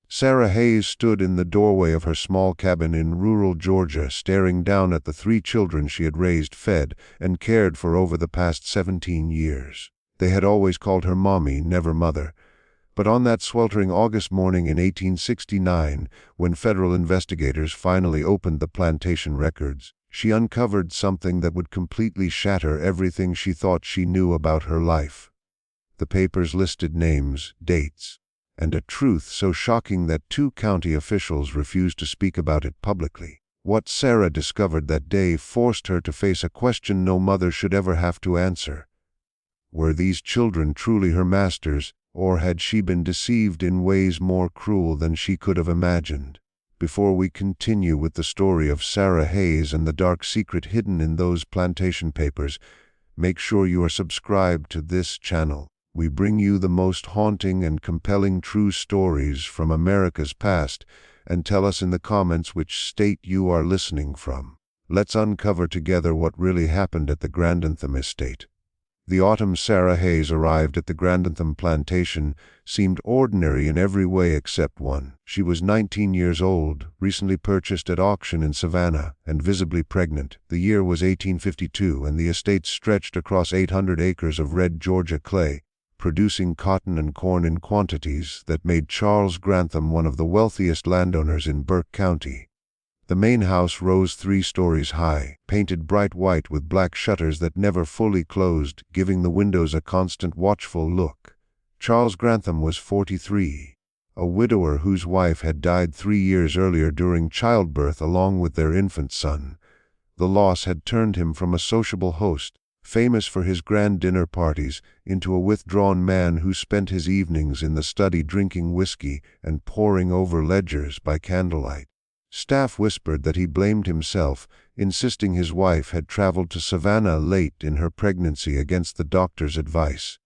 Sarah Hayes stood in the doorway of her small cabin in rural Georgia, staring down at the 3 children she had raised, fed, and cared for over the past 17 years. They had always called her Mommy, never Mother. But on that sweltering August morning in 1869, when federal investigators finally opened the plantation records, she uncovered something that would completely shatter everything she thought she knew about her life. The papers listed names, dates, and a truth so shocking that 2 county officials refused to speak about it publicly. What Sarah discovered that day forced her to face a question no mother should ever have to answer. Were these children truly her masters, or had she been deceived in ways more cruel than she could have imagined? Before we continue with the story of Sarah Hayes and the dark secret hidden in those plantation papers, make sure you are subscribed to this channel. We bring you the most haunting and compelling true stories from America's past, and tell us in the comments which state you are listening from. Let's uncover together what really happened at the Grandentham estate. The autumn Sarah Hayes arrived at the Grandentham plantation seemed ordinary in every way except one. She was 19 years old, recently purchased at auction in Savannah, and visibly pregnant. The year was 1852, and the estate stretched across 800 acres of red Georgia clay, producing cotton and corn in quantities that made Charles Grantham one of the wealthiest landowners in Burke County. The main house rose 3 stories high, painted bright white with black shutters that never fully closed, giving the windows a constant watchful look. Charles Grantham was 43, a widower whose wife had died 3 years earlier during childbirth along with their infant son. The loss had turned him from a sociable host, famous for his grand dinner parties, into a withdrawn man who spent his evenings in the study drinking whiskey and poring over ledgers by candlelight. Staff whispered that he blamed himself, insisting his wife had traveled to Savannah late in her pregnancy against the doctor's advice.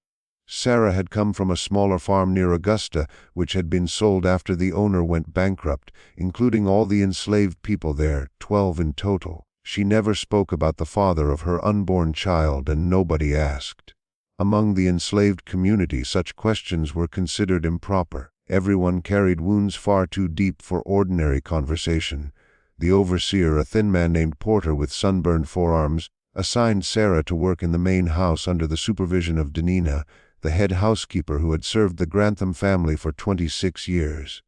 Sarah had come from a smaller farm near Augusta, which had been sold after the owner went bankrupt, including all the enslaved people there, 12 in total. She never spoke about the father of her unborn child, and nobody asked. Among the enslaved community, such questions were considered improper. Everyone carried wounds far too deep for ordinary conversation. The overseer, a thin man named Porter with sunburned forearms, assigned Sarah to work in the main house under the supervision of Denina, the head housekeeper who had served the Grantham family for 26 years.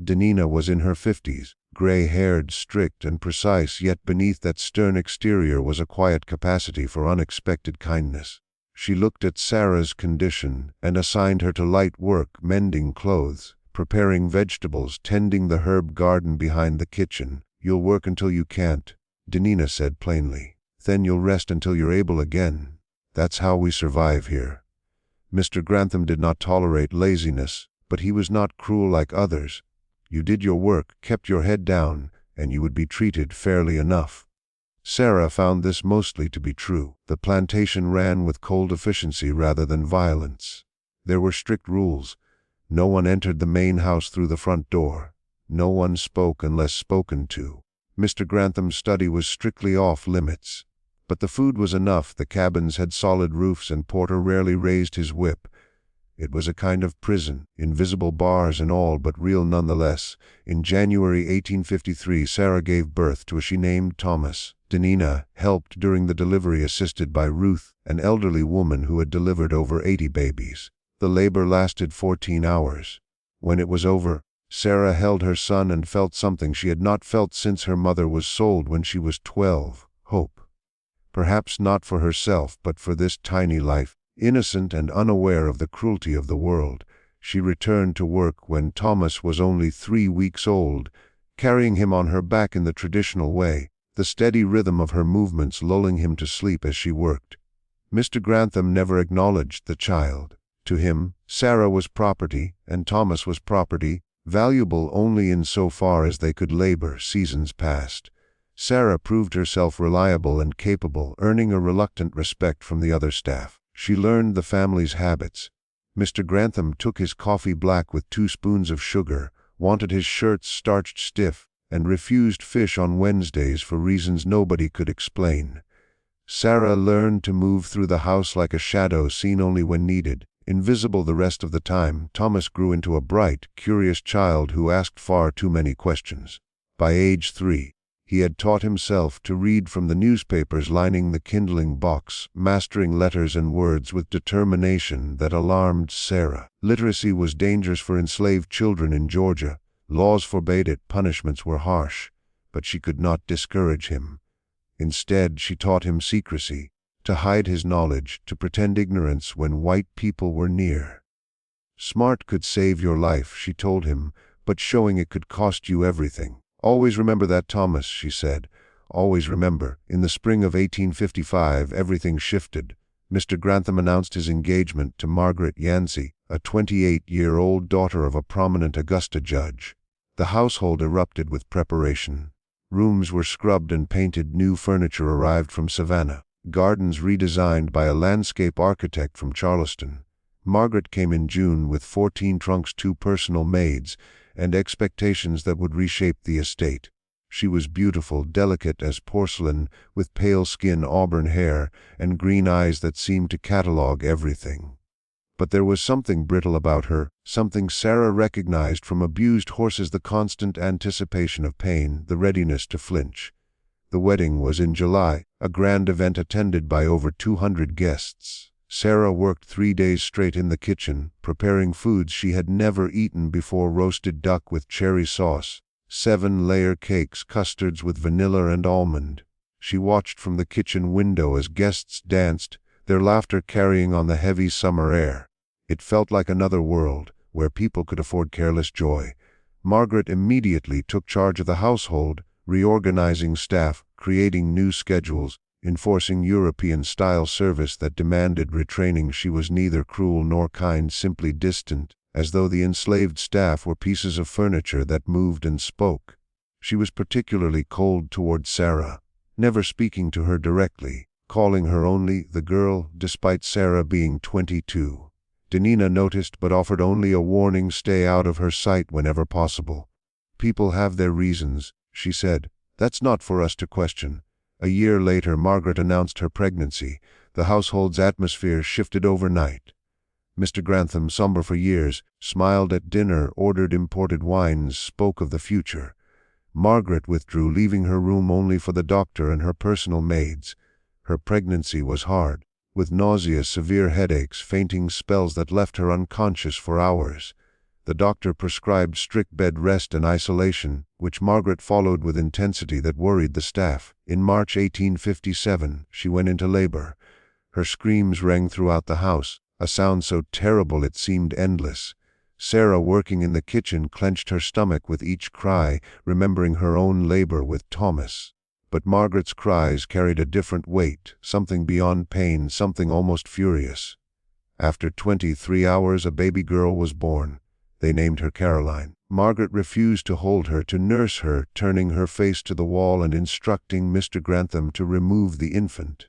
Denina was in her 50s, gray-haired, strict, and precise, yet beneath that stern exterior was a quiet capacity for unexpected kindness. She looked at Sarah's condition and assigned her to light work, mending clothes, preparing vegetables, tending the herb garden behind the kitchen. "You'll work until you can't," Denina said plainly. "Then you'll rest until you're able again. That's how we survive here." Mr. Grantham did not tolerate laziness, but he was not cruel like others. You did your work, kept your head down, and you would be treated fairly enough. Sarah found this mostly to be true. The plantation ran with cold efficiency rather than violence. There were strict rules. No one entered the main house through the front door. No one spoke unless spoken to. Mr. Grantham's study was strictly off limits. But the food was enough. The cabins had solid roofs, and Porter rarely raised his whip. It was a kind of prison, invisible bars and all, but real nonetheless. In January 1853, Sarah gave birth to a she named Thomas. Denina helped during the delivery, assisted by Ruth, an elderly woman who had delivered over 80 babies. The labor lasted 14 hours. When it was over, Sarah held her son and felt something she had not felt since her mother was sold when she was 12, hope. Perhaps not for herself, but for this tiny life. Innocent and unaware of the cruelty of the world, she returned to work when Thomas was only 3 weeks old, carrying him on her back in the traditional way, the steady rhythm of her movements lulling him to sleep as she worked. Mr. Grantham never acknowledged the child. To him, Sarah was property, and Thomas was property, valuable only in so far as they could labor. Seasons passed. Sarah proved herself reliable and capable, earning a reluctant respect from the other staff. She learned the family's habits. Mr. Grantham took his coffee black with 2 spoons of sugar, wanted his shirts starched stiff, and refused fish on Wednesdays for reasons nobody could explain. Sarah learned to move through the house like a shadow seen only when needed. Invisible the rest of the time, Thomas grew into a bright, curious child who asked far too many questions. By age 3, he had taught himself to read from the newspapers lining the kindling box, mastering letters and words with determination that alarmed Sarah. Literacy was dangerous for enslaved children in Georgia. Laws forbade it, punishments were harsh, but she could not discourage him. Instead, she taught him secrecy, to hide his knowledge, to pretend ignorance when white people were near. Smart could save your life, she told him, but showing it could cost you everything. Always remember that, Thomas, she said. Always remember. In the spring of 1855, everything shifted. Mr. Grantham announced his engagement to Margaret Yancey, a 28-year-old daughter of a prominent Augusta judge. The household erupted with preparation. Rooms were scrubbed and painted, new furniture arrived from Savannah, gardens redesigned by a landscape architect from Charleston. Margaret came in June with 14 trunks, 2 personal maids, and expectations that would reshape the estate. She was beautiful, delicate as porcelain, with pale skin, auburn hair, and green eyes that seemed to catalog everything. But there was something brittle about her, something Sarah recognized from abused horses: the constant anticipation of pain, the readiness to flinch. The wedding was in July, a grand event attended by over 200 guests. Sarah worked 3 days straight in the kitchen, preparing foods she had never eaten before: roasted duck with cherry sauce, 7-layer cakes, custards with vanilla and almond. She watched from the kitchen window as guests danced, their laughter carrying on the heavy summer air. It felt like another world, where people could afford careless joy. Margaret immediately took charge of the household, reorganizing staff, creating new schedules, enforcing European-style service that demanded retraining. She was neither cruel nor kind, simply distant, as though the enslaved staff were pieces of furniture that moved and spoke. She was particularly cold toward Sarah, never speaking to her directly, calling her only the girl, despite Sarah being 22. Danina noticed but offered only a warning: stay out of her sight whenever possible. People have their reasons, she said. That's not for us to question. A year later, Margaret announced her pregnancy. The household's atmosphere shifted overnight. Mr. Grantham, somber for years, smiled at dinner, ordered imported wines, spoke of the future. Margaret withdrew, leaving her room only for the doctor and her personal maids. Her pregnancy was hard, with nausea, severe headaches, fainting spells that left her unconscious for hours. The doctor prescribed strict bed rest and isolation, which Margaret followed with intensity that worried the staff. In March 1857, she went into labor. Her screams rang throughout the house, a sound so terrible it seemed endless. Sarah, working in the kitchen, clenched her stomach with each cry, remembering her own labor with Thomas. But Margaret's cries carried a different weight, something beyond pain, something almost furious. After 23 hours, a baby girl was born. They named her Caroline. Margaret refused to hold her, to nurse her, turning her face to the wall and instructing Mr. Grantham to remove the infant.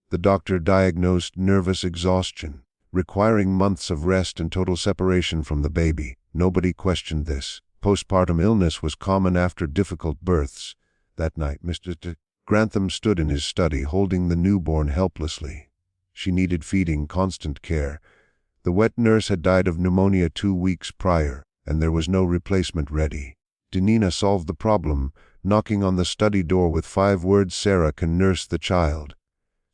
The doctor diagnosed nervous exhaustion, requiring months of rest and total separation from the baby. Nobody questioned this. Postpartum illness was common after difficult births. That night, Mr. Grantham stood in his study, holding the newborn helplessly. She needed feeding, constant care. The wet nurse had died of pneumonia 2 weeks prior, and there was no replacement ready. Danina solved the problem, knocking on the study door with 5 words: Sarah can nurse the child.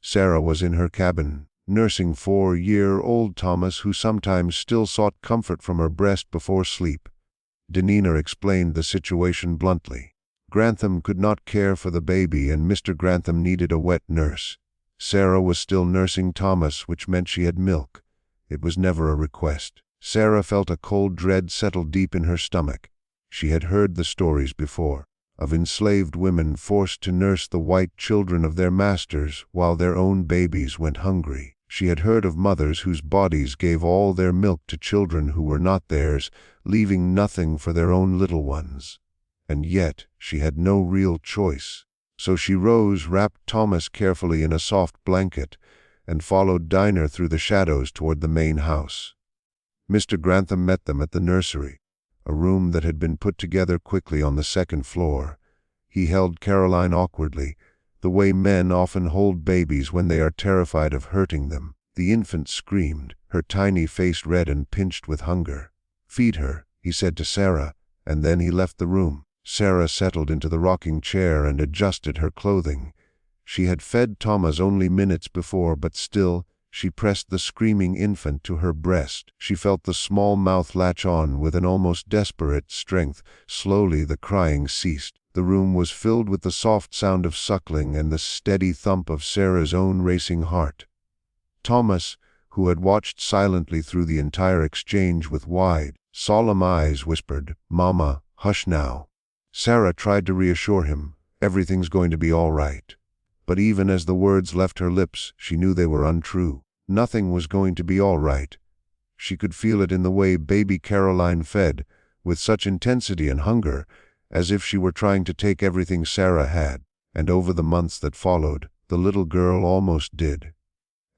Sarah was in her cabin, nursing 4-year-old Thomas, who sometimes still sought comfort from her breast before sleep. Danina explained the situation bluntly. Grantham could not care for the baby, and Mr. Grantham needed a wet nurse. Sarah was still nursing Thomas, which meant she had milk. It was never a request. Sarah felt a cold dread settle deep in her stomach. She had heard the stories before, of enslaved women forced to nurse the white children of their masters while their own babies went hungry. She had heard of mothers whose bodies gave all their milk to children who were not theirs, leaving nothing for their own little ones. And yet, she had no real choice. So she rose, wrapped Thomas carefully in a soft blanket, and followed Dinah through the shadows toward the main house. Mr. Grantham met them at the nursery, a room that had been put together quickly on the 2nd floor. He held Caroline awkwardly, the way men often hold babies when they are terrified of hurting them. The infant screamed, her tiny face red and pinched with hunger. "Feed her," he said to Sarah, and then he left the room. Sarah settled into the rocking chair and adjusted her clothing. She had fed Thomas only minutes before, but still, she pressed the screaming infant to her breast. She felt the small mouth latch on with an almost desperate strength. Slowly the crying ceased. The room was filled with the soft sound of suckling and the steady thump of Sarah's own racing heart. Thomas, who had watched silently through the entire exchange with wide, solemn eyes, whispered, "Mama, hush now." Sarah tried to reassure him, "Everything's going to be all right." But even as the words left her lips, she knew they were untrue. Nothing was going to be all right. She could feel it in the way baby Caroline fed, with such intensity and hunger, as if she were trying to take everything Sarah had, and over the months that followed, the little girl almost did.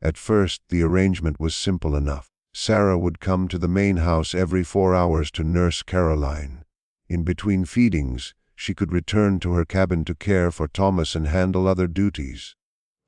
At first, the arrangement was simple enough. Sarah would come to the main house every 4 hours to nurse Caroline. In between feedings, she could return to her cabin to care for Thomas and handle other duties.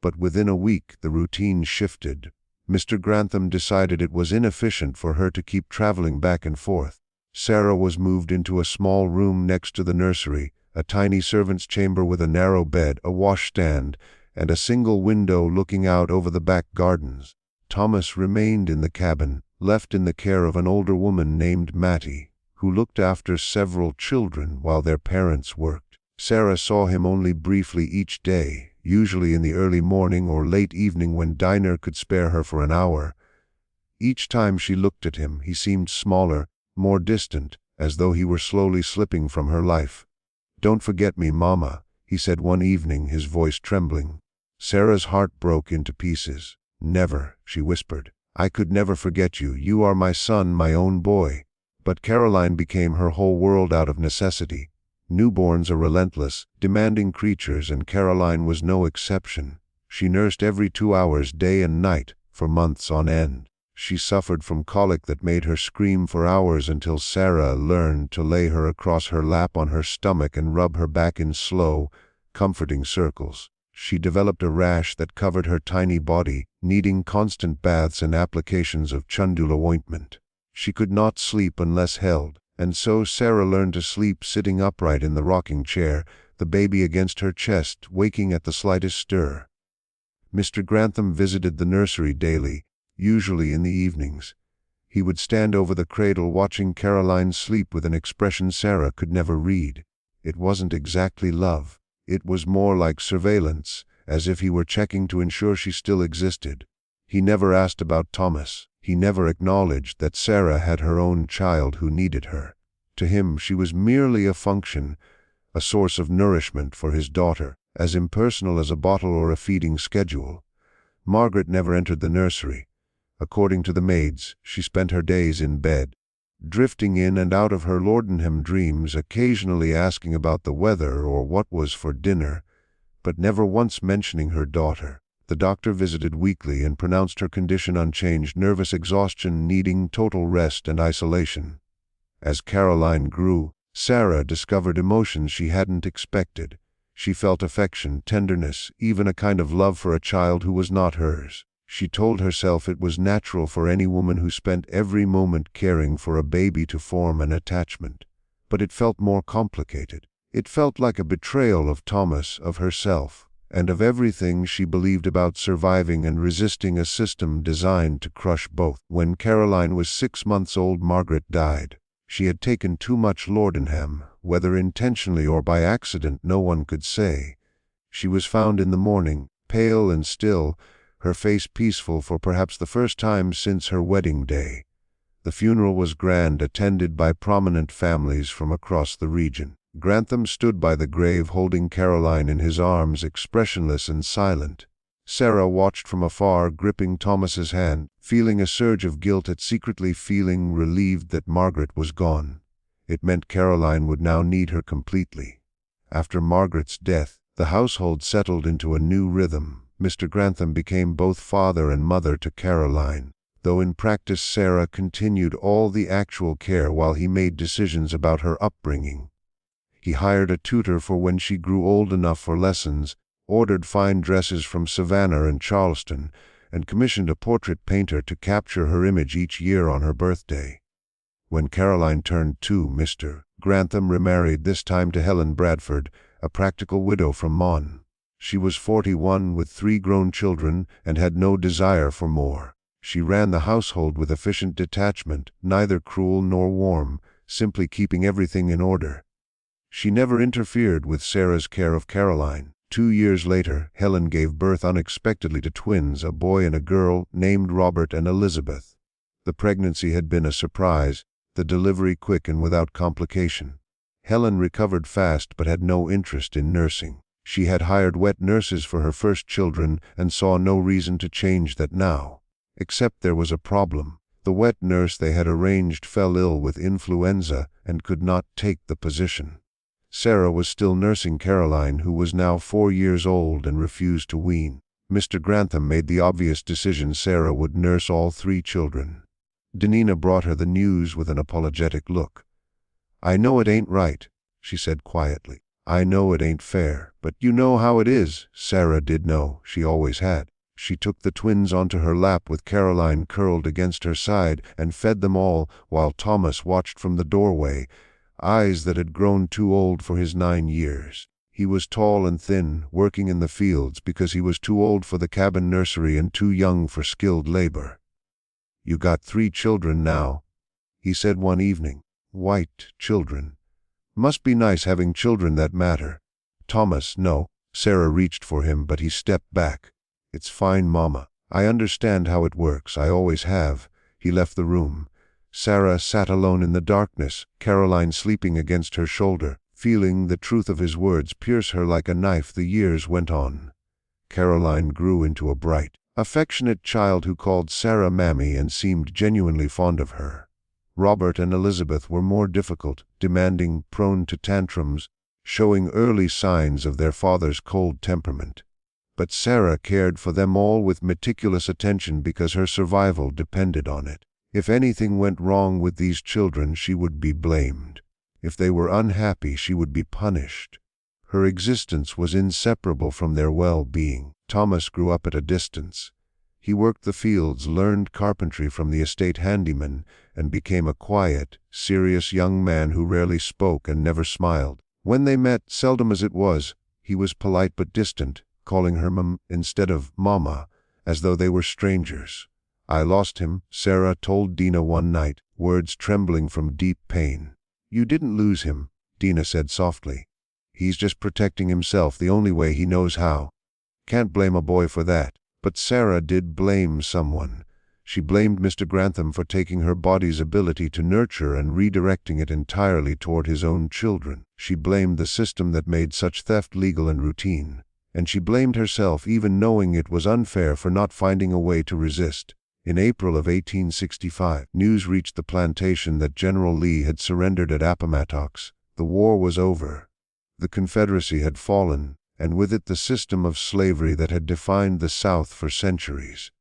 But within a week, the routine shifted. Mr. Grantham decided it was inefficient for her to keep traveling back and forth. Sarah was moved into a small room next to the nursery, a tiny servant's chamber with a narrow bed, a washstand, and a single window looking out over the back gardens. Thomas remained in the cabin, left in the care of an older woman named Mattie, who looked after several children while their parents worked. Sarah saw him only briefly each day, usually in the early morning or late evening when Dinah could spare her for an hour. Each time she looked at him, he seemed smaller, more distant, as though he were slowly slipping from her life. "Don't forget me, Mama," he said one evening, his voice trembling. Sarah's heart broke into pieces. "Never," she whispered. "I could never forget you. You are my son, my own boy." But Caroline became her whole world out of necessity. Newborns are relentless, demanding creatures, and Caroline was no exception. She nursed every 2 hours, day and night, for months on end. She suffered from colic that made her scream for hours until Sarah learned to lay her across her lap on her stomach and rub her back in slow, comforting circles. She developed a rash that covered her tiny body, needing constant baths and applications of chundula ointment. She could not sleep unless held, and so Sarah learned to sleep sitting upright in the rocking chair, the baby against her chest, waking at the slightest stir. Mr. Grantham visited the nursery daily, usually in the evenings. He would stand over the cradle watching Caroline sleep with an expression Sarah could never read. It wasn't exactly love. It was more like surveillance, as if he were checking to ensure she still existed. He never asked about Thomas. He never acknowledged that Sarah had her own child who needed her. To him, she was merely a function, a source of nourishment for his daughter, as impersonal as a bottle or a feeding schedule. Margaret never entered the nursery. According to the maids, she spent her days in bed, drifting in and out of her Lordenham dreams, occasionally asking about the weather or what was for dinner, but never once mentioning her daughter. The doctor visited weekly and pronounced her condition unchanged, nervous exhaustion needing total rest and isolation. As Caroline grew, Sarah discovered emotions she hadn't expected. She felt affection, tenderness, even a kind of love for a child who was not hers. She told herself it was natural for any woman who spent every moment caring for a baby to form an attachment. But it felt more complicated. It felt like a betrayal of Thomas, of herself, and of everything she believed about surviving and resisting a system designed to crush both. When Caroline was 6 months old, Margaret died. She had taken too much laudanum, whether intentionally or by accident no one could say. She was found in the morning, pale and still, her face peaceful for perhaps the first time since her wedding day. The funeral was grand, attended by prominent families from across the region. Grantham stood by the grave holding Caroline in his arms, expressionless and silent. Sarah watched from afar, gripping Thomas's hand, feeling a surge of guilt at secretly feeling relieved that Margaret was gone. It meant Caroline would now need her completely. After Margaret's death, the household settled into a new rhythm. Mr. Grantham became both father and mother to Caroline, though in practice Sarah continued all the actual care while he made decisions about her upbringing. He hired a tutor for when she grew old enough for lessons, ordered fine dresses from Savannah and Charleston, and commissioned a portrait painter to capture her image each year on her birthday. When Caroline turned 2, Mr. Grantham remarried, this time to Helen Bradford, a practical widow from Mon. She was 41 with 3 grown children and had no desire for more. She ran the household with efficient detachment, neither cruel nor warm, simply keeping everything in order. She never interfered with Sarah's care of Caroline. 2 years later, Helen gave birth unexpectedly to twins, a boy and a girl, named Robert and Elizabeth. The pregnancy had been a surprise, the delivery quick and without complication. Helen recovered fast but had no interest in nursing. She had hired wet nurses for her first children and saw no reason to change that now. Except there was a problem. The wet nurse they had arranged fell ill with influenza and could not take the position. Sarah was still nursing Caroline, who was now 4 years old and refused to wean. Mr. Grantham made the obvious decision Sarah would nurse all 3 children. Danina brought her the news with an apologetic look. "I know it ain't right," she said quietly. "I know it ain't fair, but you know how it is." Sarah did know, she always had. She took the twins onto her lap with Caroline curled against her side and fed them all while Thomas watched from the doorway, eyes that had grown too old for his 9 years. He was tall and thin, working in the fields because he was too old for the cabin nursery and too young for skilled labor. "You got 3 children now," he said one evening. "White children. Must be nice having children that matter." "Thomas, no." Sarah reached for him, but he stepped back. "It's fine, Mama. I understand how it works. I always have." He left the room. Sarah sat alone in the darkness, Caroline sleeping against her shoulder, feeling the truth of his words pierce her like a knife. The years went on. Caroline grew into a bright, affectionate child who called Sarah Mammy and seemed genuinely fond of her. Robert and Elizabeth were more difficult, demanding, prone to tantrums, showing early signs of their father's cold temperament. But Sarah cared for them all with meticulous attention because her survival depended on it. If anything went wrong with these children, she would be blamed. If they were unhappy, she would be punished. Her existence was inseparable from their well-being. Thomas grew up at a distance. He worked the fields, learned carpentry from the estate handyman, and became a quiet, serious young man who rarely spoke and never smiled. When they met, seldom as it was, he was polite but distant, calling her Mum instead of Mama, as though they were strangers. "I lost him," Sarah told Dina one night, words trembling from deep pain. "You didn't lose him," Dina said softly. "He's just protecting himself the only way he knows how. Can't blame a boy for that." But Sarah did blame someone. She blamed Mr. Grantham for taking her body's ability to nurture and redirecting it entirely toward his own children. She blamed the system that made such theft legal and routine. And she blamed herself, even knowing it was unfair, for not finding a way to resist. In April of 1865, news reached the plantation that General Lee had surrendered at Appomattox. The war was over. The Confederacy had fallen, and with it the system of slavery that had defined the South for centuries.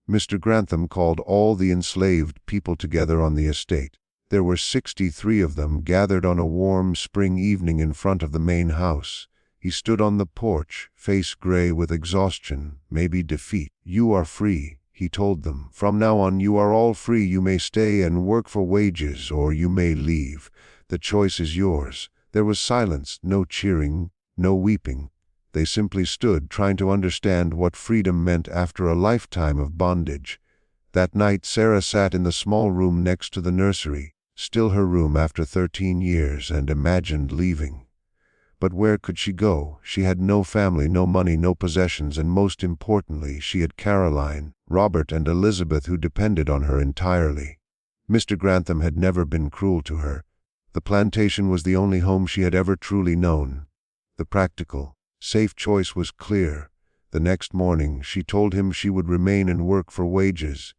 Mr. Grantham called all the enslaved people together on the estate. There were 63 of them gathered on a warm spring evening in front of the main house. He stood on the porch, face gray with exhaustion, maybe defeat. "You are free," he told them. "From now on you are all free. You may stay and work for wages, or you may leave. The choice is yours." There was silence, no cheering, no weeping. They simply stood, trying to understand what freedom meant after a lifetime of bondage. That night Sarah sat in the small room next to the nursery, still her room after 13 years, and imagined leaving. But where could she go? She had no family, no money, no possessions, and most importantly, she had Caroline, Robert, and Elizabeth who depended on her entirely. Mr. Grantham had never been cruel to her. The plantation was the only home she had ever truly known. The practical, safe choice was clear. The next morning, she told him she would remain and work for wages.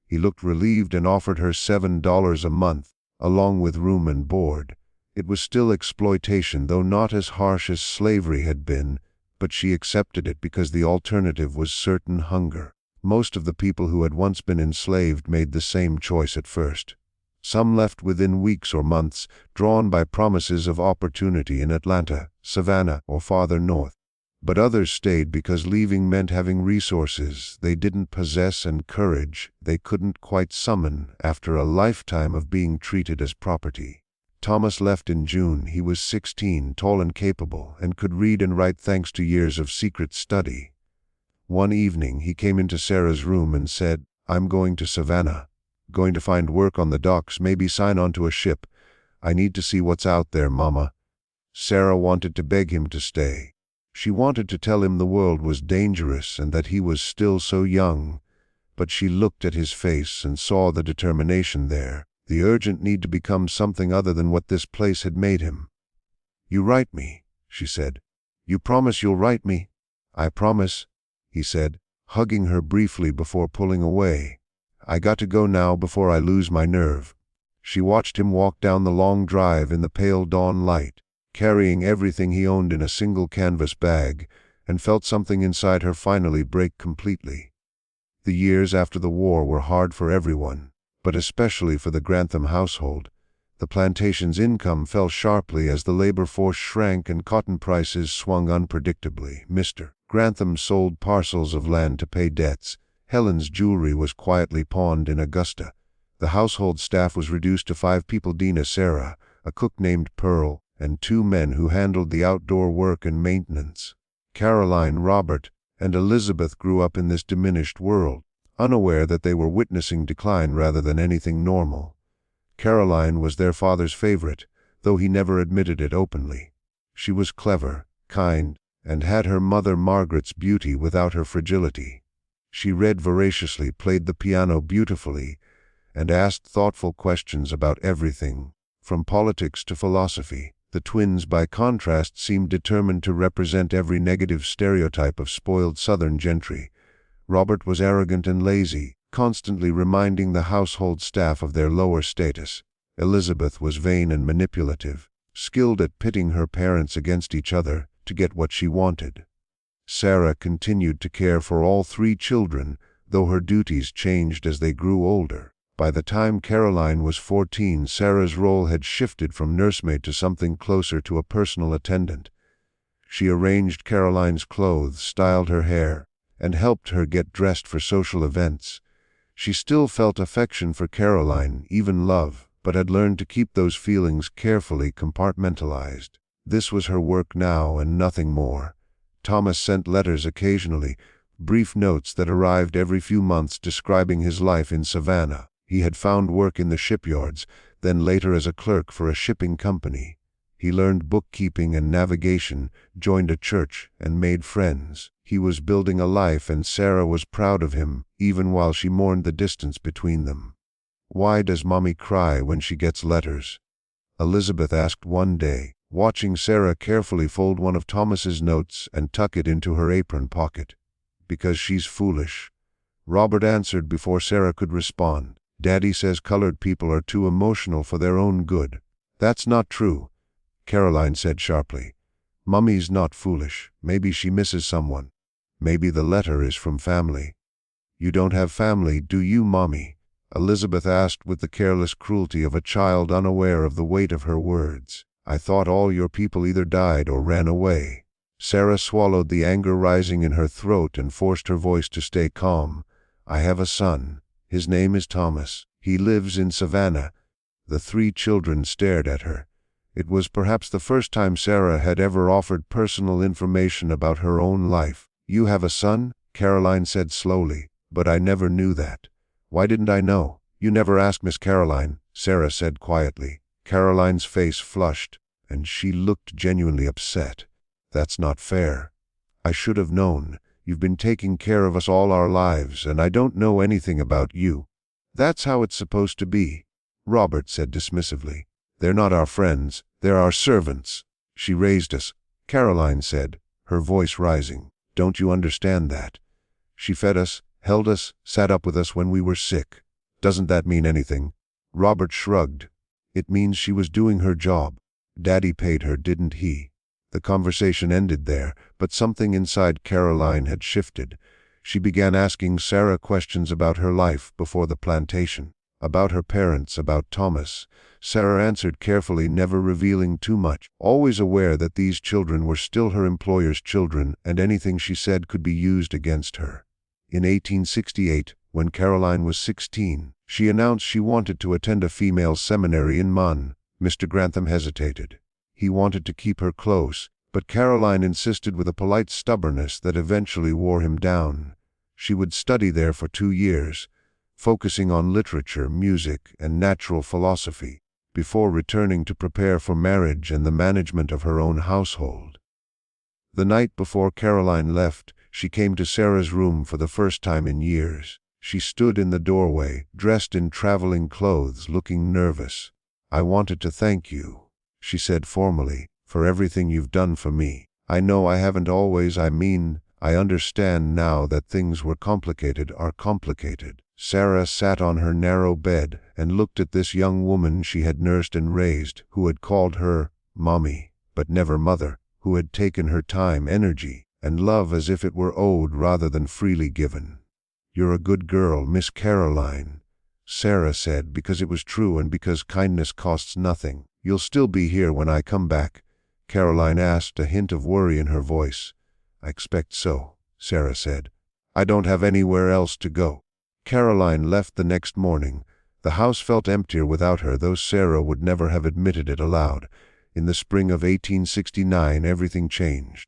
He looked relieved and offered her $7 a month, along with room and board. It was still exploitation, though not as harsh as slavery had been, but she accepted it because the alternative was certain hunger. Most of the people who had once been enslaved made the same choice at first. Some left within weeks or months, drawn by promises of opportunity in Atlanta, Savannah, or farther north. But others stayed because leaving meant having resources they didn't possess and courage they couldn't quite summon after a lifetime of being treated as property. Thomas left in June. He was 16, tall and capable, and could read and write thanks to years of secret study. One evening he came into Sarah's room and said, "I'm going to Savannah. Going to find work on the docks, maybe sign onto a ship. I need to see what's out there, Mama." Sarah wanted to beg him to stay. She wanted to tell him the world was dangerous and that he was still so young, but she looked at his face and saw the determination there, the urgent need to become something other than what this place had made him. "You write me," she said. "You promise you'll write me?" "I promise," he said, hugging her briefly before pulling away. "I got to go now before I lose my nerve." She watched him walk down the long drive in the pale dawn light, carrying everything he owned in a single canvas bag, and felt something inside her finally break completely. The years after the war were hard for everyone, but especially for the Grantham household. The plantation's income fell sharply as the labor force shrank and cotton prices swung unpredictably. Mr. Grantham sold parcels of land to pay debts. Helen's jewelry was quietly pawned in Augusta. The household staff was reduced to 5 people: Dina, Sarah, a cook named Pearl, and 2 men who handled the outdoor work and maintenance. Caroline, Robert, and Elizabeth grew up in this diminished world, unaware that they were witnessing decline rather than anything normal. Caroline was their father's favorite, though he never admitted it openly. She was clever, kind, and had her mother Margaret's beauty without her fragility. She read voraciously, played the piano beautifully, and asked thoughtful questions about everything, from politics to philosophy. The twins, by contrast, seemed determined to represent every negative stereotype of spoiled Southern gentry. Robert was arrogant and lazy, constantly reminding the household staff of their lower status. Elizabeth was vain and manipulative, skilled at pitting her parents against each other to get what she wanted. Sarah continued to care for all 3 children, though her duties changed as they grew older. By the time Caroline was 14, Sarah's role had shifted from nursemaid to something closer to a personal attendant. She arranged Caroline's clothes, styled her hair, and helped her get dressed for social events. She still felt affection for Caroline, even love, but had learned to keep those feelings carefully compartmentalized. This was her work now and nothing more. Thomas sent letters occasionally, brief notes that arrived every few months describing his life in Savannah. He had found work in the shipyards, then later as a clerk for a shipping company. He learned bookkeeping and navigation, joined a church, and made friends. He was building a life, and Sarah was proud of him, even while she mourned the distance between them. "Why does Mommy cry when she gets letters?" Elizabeth asked one day, watching Sarah carefully fold one of Thomas's notes and tuck it into her apron pocket. "Because she's foolish," Robert answered before Sarah could respond. "Daddy says colored people are too emotional for their own good." "That's not true," Caroline said sharply. "Mummy's not foolish. Maybe she misses someone. Maybe the letter is from family." "You don't have family, do you, Mommy?" Elizabeth asked with the careless cruelty of a child unaware of the weight of her words. "I thought all your people either died or ran away." Sarah swallowed the anger rising in her throat and forced her voice to stay calm. "I have a son. His name is Thomas. He lives in Savannah." The 3 children stared at her. It was perhaps the first time Sarah had ever offered personal information about her own life. "You have a son?" Caroline said slowly. "But I never knew that." "Why didn't I know?" "You never asked Miss Caroline," Sarah said quietly. Caroline's face flushed, and she looked genuinely upset. "That's not fair. I should have known. You've been taking care of us all our lives, and I don't know anything about you." "That's how it's supposed to be," Robert said dismissively. "They're not our friends, they're our servants." "She raised us," Caroline said, her voice rising. "Don't you understand that? She fed us, held us, sat up with us when we were sick. Doesn't that mean anything?" Robert shrugged. "It means she was doing her job. Daddy paid her, didn't he?" The conversation ended there, but something inside Caroline had shifted. She began asking Sarah questions about her life before the plantation. About her parents, about Thomas. Sarah answered carefully, never revealing too much, always aware that these children were still her employer's children and anything she said could be used against her. In 1868, when Caroline was 16, she announced she wanted to attend a female seminary in Munn. Mr. Grantham hesitated. He wanted to keep her close, but Caroline insisted with a polite stubbornness that eventually wore him down. She would study there for 2 years, focusing on literature, music, and natural philosophy, before returning to prepare for marriage and the management of her own household. The night before Caroline left, she came to Sarah's room for the first time in years. She stood in the doorway, dressed in traveling clothes, looking nervous. "I wanted to thank you," she said formally, "for everything you've done for me. I know I haven't always, I understand now that things are complicated. Sarah sat on her narrow bed and looked at this young woman she had nursed and raised, who had called her mommy, but never mother, who had taken her time, energy, and love as if it were owed rather than freely given. "You're a good girl, Miss Caroline," Sarah said, because it was true and because kindness costs nothing. "You'll still be here when I come back?" Caroline asked, a hint of worry in her voice. "I expect so," Sarah said. "I don't have anywhere else to go." Caroline left the next morning. The house felt emptier without her, though Sarah would never have admitted it aloud. In the spring of 1869, everything changed.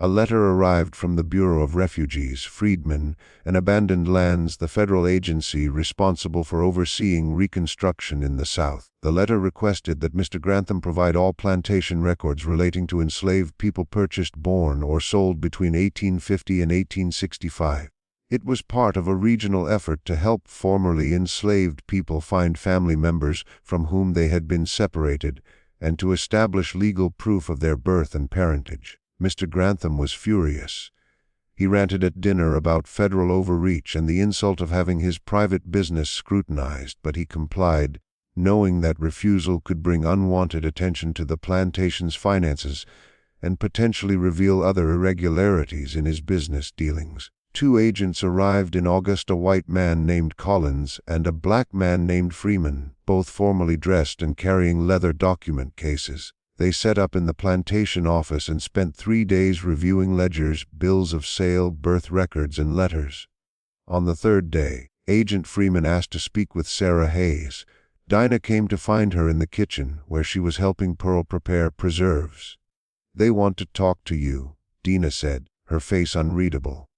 A letter arrived from the Bureau of Refugees, Freedmen, and Abandoned Lands, the federal agency responsible for overseeing reconstruction in the South. The letter requested that Mr. Grantham provide all plantation records relating to enslaved people purchased, born, or sold between 1850 and 1865. It was part of a regional effort to help formerly enslaved people find family members from whom they had been separated, and to establish legal proof of their birth and parentage. Mr. Grantham was furious. He ranted at dinner about federal overreach and the insult of having his private business scrutinized, but he complied, knowing that refusal could bring unwanted attention to the plantation's finances and potentially reveal other irregularities in his business dealings. 2 agents arrived in August, a white man named Collins and a black man named Freeman, both formally dressed and carrying leather document cases. They set up in the plantation office and spent 3 days reviewing ledgers, bills of sale, birth records, and letters. On the 3rd day, Agent Freeman asked to speak with Sarah Hayes. Dinah came to find her in the kitchen, where she was helping Pearl prepare preserves. "They want to talk to you," Dinah said, her face unreadable.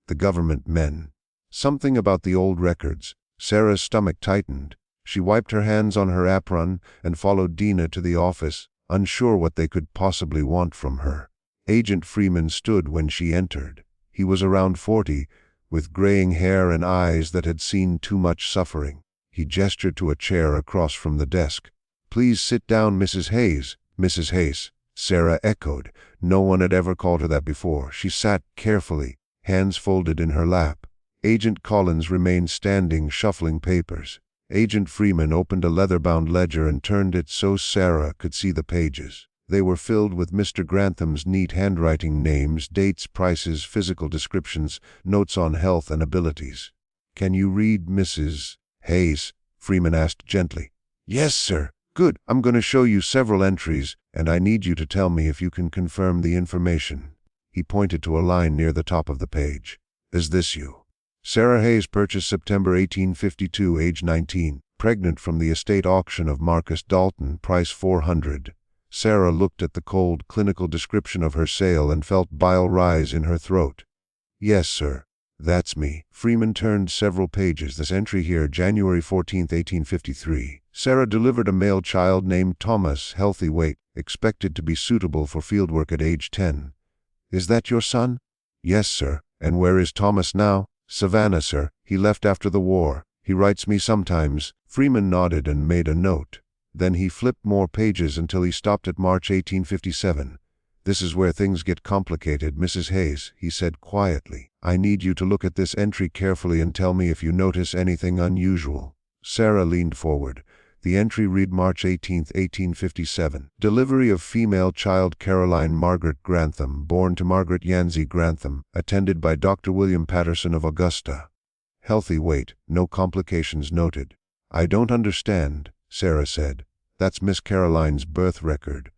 "The government men. Something about the old records." Sarah's stomach tightened. She wiped her hands on her apron and followed Dinah to the office, unsure what they could possibly want from her. Agent Freeman stood when she entered. He was around 40, with graying hair and eyes that had seen too much suffering. He gestured to a chair across from the desk. "Please sit down, Mrs. Hayes." "Mrs. Hayes," Sarah echoed. No one had ever called her that before. She sat carefully, hands folded in her lap. Agent Collins remained standing, shuffling papers. Agent Freeman opened a leather-bound ledger and turned it so Sarah could see the pages. They were filled with Mr. Grantham's neat handwriting: names, dates, prices, physical descriptions, notes on health and abilities. "Can you read, Mrs. Hayes?" Freeman asked gently. "Yes, sir." "Good. I'm going to show you several entries, and I need you to tell me if you can confirm the information." He pointed to a line near the top of the page. "Is this you?" Sarah Hayes, purchased September 1852, age 19, pregnant from the estate auction of Marcus Dalton, price $400. Sarah looked at the cold, clinical description of her sale and felt bile rise in her throat. "Yes, sir. That's me." Freeman turned several pages. "This entry here, January 14, 1853. Sarah delivered a male child named Thomas, healthy weight, expected to be suitable for fieldwork at age 10. Is that your son?" "Yes, sir." "And where is Thomas now?" "Savannah, sir. He left after the war. He writes me sometimes." Freeman nodded and made a note. Then he flipped more pages until he stopped at March 1857. "This is where things get complicated, Mrs. Hayes," he said quietly. "I need you to look at this entry carefully and tell me if you notice anything unusual." Sarah leaned forward. The entry read March 18, 1857. Delivery of female child Caroline Margaret Grantham, born to Margaret Yancey Grantham, attended by Dr. William Patterson of Augusta. Healthy weight, no complications noted. "I don't understand," Sarah said. "That's Miss Caroline's birth record.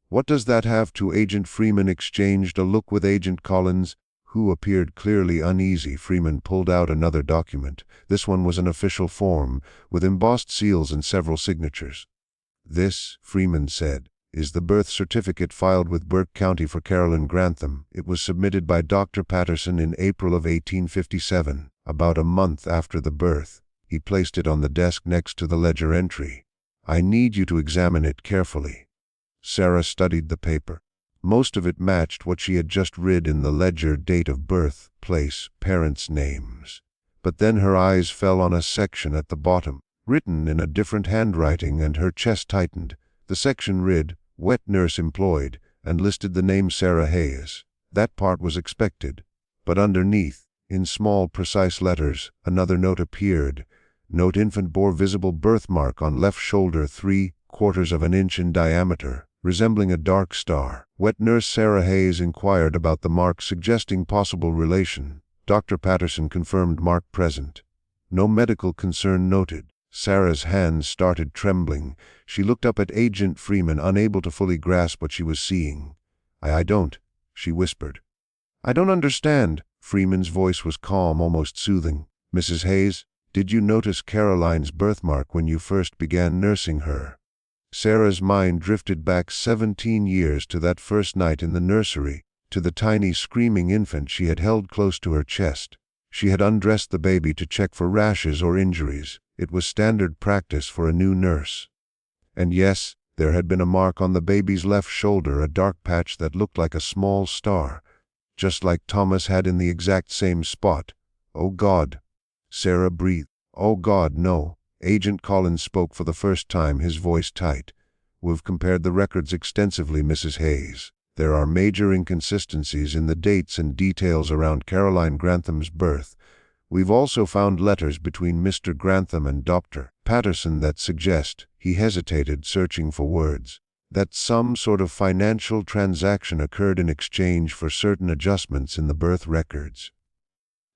What does that have to..." Agent Freeman exchanged a look with Agent Collins, who appeared clearly uneasy. Freeman pulled out another document. This one was an official form, with embossed seals and several signatures. "This," Freeman said, "is the birth certificate filed with Burke County for Caroline Grantham. It was submitted by Dr. Patterson in April of 1857, about a month after the birth." He placed it on the desk next to the ledger entry. "I need you to examine it carefully." Sarah studied the paper. Most of it matched what she had just read in the ledger: date of birth, place, parents' names. But then her eyes fell on a section at the bottom, written in a different handwriting, and her chest tightened. The section read, "Wet nurse employed," and listed the name Sarah Hayes. That part was expected. But underneath, in small, precise letters, another note appeared. "Note: infant bore visible birthmark on left shoulder 3/4 of an inch in diameter, resembling a dark star. Wet nurse Sarah Hayes inquired about the mark, suggesting possible relation. Dr. Patterson confirmed mark present. No medical concern noted." Sarah's hands started trembling. She looked up at Agent Freeman, unable to fully grasp what she was seeing. I don't," she whispered. "I don't understand." Freeman's voice was calm, almost soothing. "Mrs. Hayes, did you notice Caroline's birthmark when you first began nursing her?" Sarah's mind drifted back 17 years to that first night in the nursery, to the tiny screaming infant she had held close to her chest. She had undressed the baby to check for rashes or injuries. It was standard practice for a new nurse. And yes, there had been a mark on the baby's left shoulder, a dark patch that looked like a small star, just like Thomas had in the exact same spot. "Oh God!" Sarah breathed. "Oh God, no." Agent Collins spoke for the first time, his voice tight. "We've compared the records extensively, Mrs. Hayes. There are major inconsistencies in the dates and details around Caroline Grantham's birth. We've also found letters between Mr. Grantham and Dr. Patterson that suggest," he hesitated, searching for words, "that some sort of financial transaction occurred in exchange for certain adjustments in the birth records."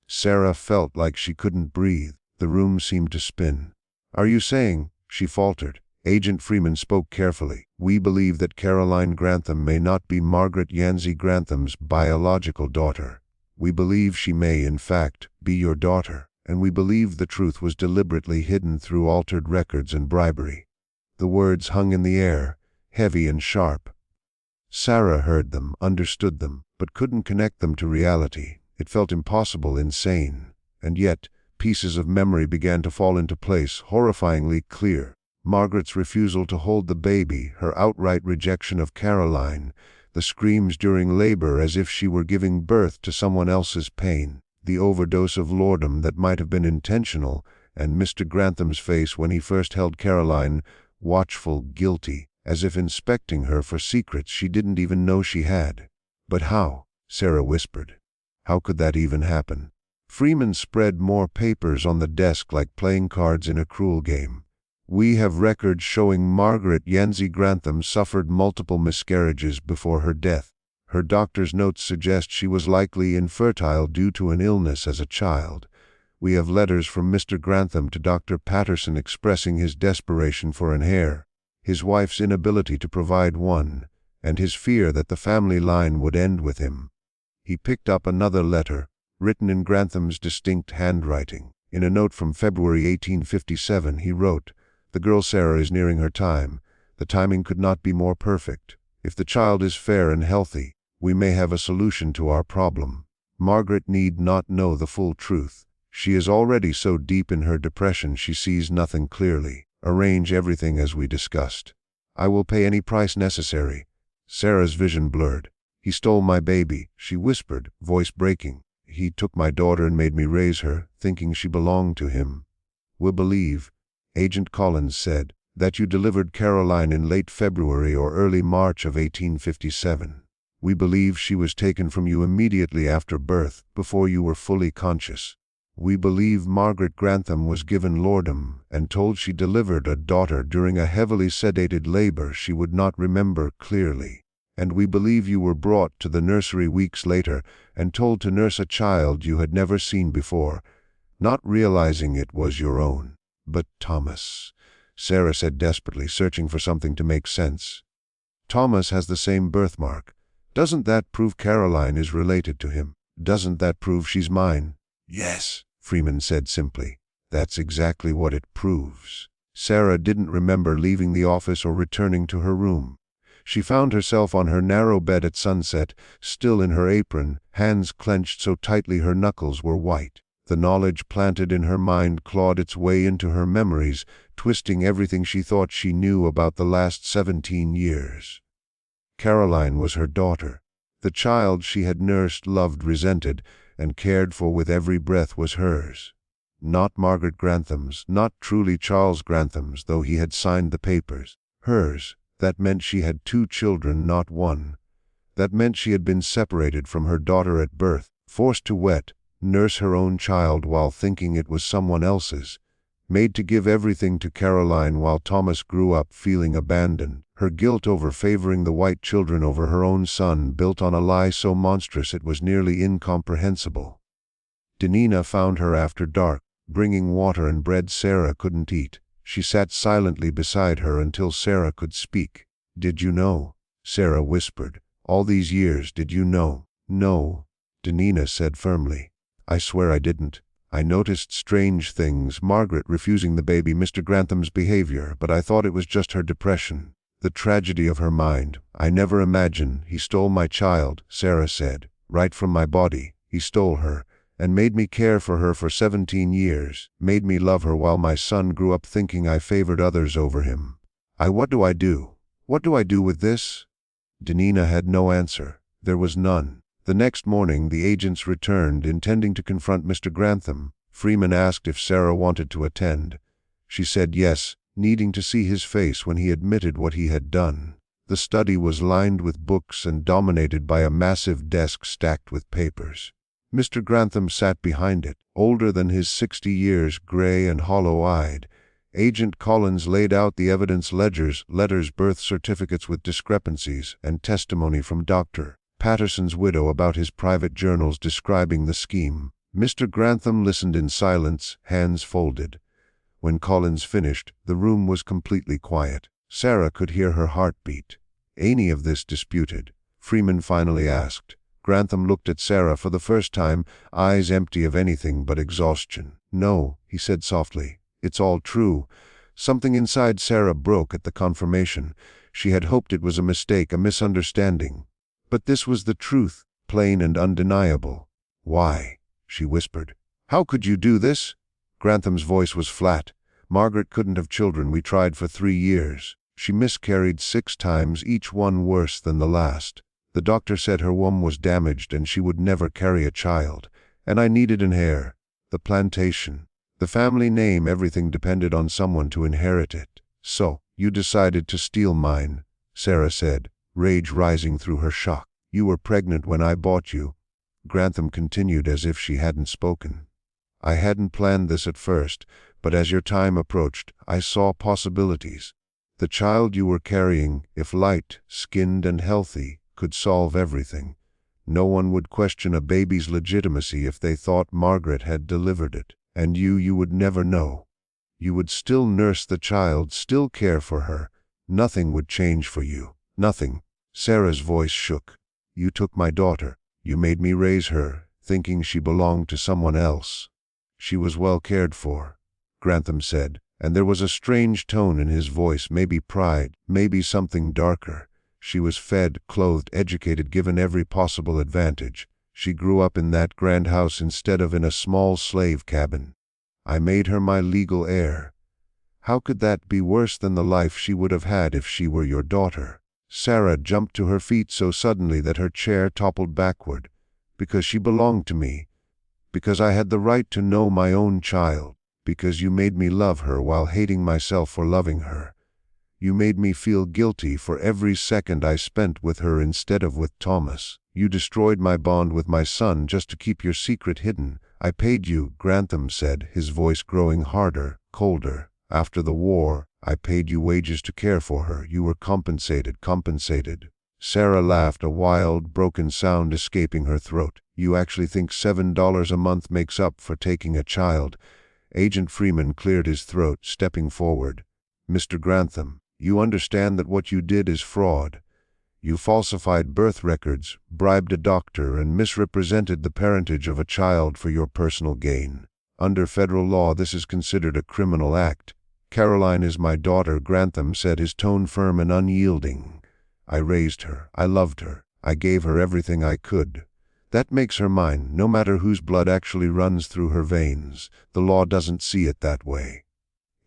Sarah felt like she couldn't breathe. The room seemed to spin. "Are you saying," she faltered. Agent Freeman spoke carefully, "we believe that Caroline Grantham may not be Margaret Yancy Grantham's biological daughter. We believe she may, in fact, be your daughter, and we believe the truth was deliberately hidden through altered records and bribery." The words hung in the air, heavy and sharp. Sarah heard them, understood them, but couldn't connect them to reality. It felt impossible, insane. And yet, pieces of memory began to fall into place, horrifyingly clear. Margaret's refusal to hold the baby, her outright rejection of Caroline, the screams during labor as if she were giving birth to someone else's pain, the overdose of laudanum that might have been intentional, and Mr. Grantham's face when he first held Caroline, watchful, guilty, as if inspecting her for secrets she didn't even know she had. "But how?" Sarah whispered. "How could that even happen?" Freeman spread more papers on the desk like playing cards in a cruel game. "We have records showing Margaret Yancy Grantham suffered multiple miscarriages before her death. Her doctor's notes suggest she was likely infertile due to an illness as a child. We have letters from Mr. Grantham to Dr. Patterson expressing his desperation for an heir, his wife's inability to provide one, and his fear that the family line would end with him." He picked up another letter, written in Grantham's distinct handwriting. In a note from February 1857, he wrote, "The girl Sarah is nearing her time. The timing could not be more perfect. If the child is fair and healthy, we may have a solution to our problem. Margaret need not know the full truth. She is already so deep in her depression she sees nothing clearly. Arrange everything as we discussed. I will pay any price necessary." Sarah's vision blurred. "He stole my baby," she whispered, voice breaking. "He took my daughter and made me raise her, thinking she belonged to him." "We'll believe," Agent Collins said, "that you delivered Caroline in late February or early March of 1857. We believe she was taken from you immediately after birth, before you were fully conscious. We believe Margaret Grantham was given laudanum and told she delivered a daughter during a heavily sedated labor she would not remember clearly. And we believe you were brought to the nursery weeks later and told to nurse a child you had never seen before, not realizing it was your own. But Thomas, Sarah said desperately, searching for something to make sense. Thomas has the same birthmark. Doesn't that prove Caroline is related to him? Doesn't that prove she's mine? Yes, Freeman said simply. That's exactly what it proves. Sarah didn't remember leaving the office or returning to her room. She found herself on her narrow bed at sunset, still in her apron, hands clenched so tightly her knuckles were white. The knowledge planted in her mind clawed its way into her memories, twisting everything she thought she knew about the last 17 years. Caroline was her daughter. The child she had nursed, loved, resented, and cared for with every breath was hers. Not Margaret Grantham's, not truly Charles Grantham's, though he had signed the papers. Hers. That meant she had 2 children, not 1. That meant she had been separated from her daughter at birth, forced to nurse her own child while thinking it was someone else's, made to give everything to Caroline while Thomas grew up feeling abandoned. Her guilt over favoring the white children over her own son built on a lie so monstrous it was nearly incomprehensible. Danina found her after dark, bringing water and bread Sarah couldn't eat. She sat silently beside her until Sarah could speak. "Did you know?" Sarah whispered. "All these years, did you know?" "No," Danina said firmly. "I swear I didn't. I noticed strange things, Margaret refusing the baby, Mr. Grantham's behavior, but I thought it was just her depression. The tragedy of her mind. I never imagined he stole my child," Sarah said. "Right from my body. He stole her, and made me care for her for 17 years, made me love her while my son grew up thinking I favored others over him. What do I do? What do I do with this?" Danina had no answer. There was none. The next morning the agents returned, intending to confront Mr. Grantham. Freeman asked if Sarah wanted to attend. She said yes, needing to see his face when he admitted what he had done. The study was lined with books and dominated by a massive desk stacked with papers. Mr. Grantham sat behind it, older than his 60 years, gray and hollow-eyed. Agent Collins laid out the evidence ledgers, letters, birth certificates with discrepancies, and testimony from Dr. Patterson's widow about his private journals describing the scheme. Mr. Grantham listened in silence, hands folded. When Collins finished, the room was completely quiet. Sarah could hear her heartbeat. "Any of this disputed?" Freeman finally asked. Grantham looked at Sarah for the first time, eyes empty of anything but exhaustion. "No," he said softly. "It's all true." Something inside Sarah broke at the confirmation. She had hoped it was a mistake, a misunderstanding. But this was the truth, plain and undeniable. "Why?" she whispered. "How could you do this?" Grantham's voice was flat. "Margaret couldn't have children. We tried for 3 years. She miscarried 6 times, each one worse than the last. The doctor said her womb was damaged and she would never carry a child. And I needed an heir. The plantation, the family name, everything depended on someone to inherit it. So, you decided to steal mine," Sarah said, rage rising through her shock. "You were pregnant when I bought you." Grantham continued as if she hadn't spoken. "I hadn't planned this at first, but as your time approached, I saw possibilities. The child you were carrying, if light, skinned and healthy, could solve everything. No one would question a baby's legitimacy if they thought Margaret had delivered it. And you would never know. You would still nurse the child, still care for her. Nothing would change for you. Nothing." Sarah's voice shook. "You took my daughter. You made me raise her, thinking she belonged to someone else. She was well cared for," Grantham said, and there was a strange tone in his voice, maybe pride, maybe something darker. "She was fed, clothed, educated, given every possible advantage. She grew up in that grand house instead of in a small slave cabin. I made her my legal heir. How could that be worse than the life she would have had if she were your daughter?" Sarah jumped to her feet so suddenly that her chair toppled backward. "Because she belonged to me. Because I had the right to know my own child. Because you made me love her while hating myself for loving her. You made me feel guilty for every second I spent with her instead of with Thomas. You destroyed my bond with my son just to keep your secret hidden. I paid you," Grantham said, his voice growing harder, colder. "After the war, I paid you wages to care for her. You were compensated. Sarah laughed, a wild, broken sound escaping her throat. "You actually think $7 a month makes up for taking a child? Agent Freeman cleared his throat, stepping forward. "Mr. Grantham, you understand that what you did is fraud. You falsified birth records, bribed a doctor, and misrepresented the parentage of a child for your personal gain. Under federal law, this is considered a criminal act. Caroline is my daughter," Grantham said, his tone firm and unyielding. "I raised her. I loved her. I gave her everything I could. That makes her mine, no matter whose blood actually runs through her veins. The law doesn't see it that way."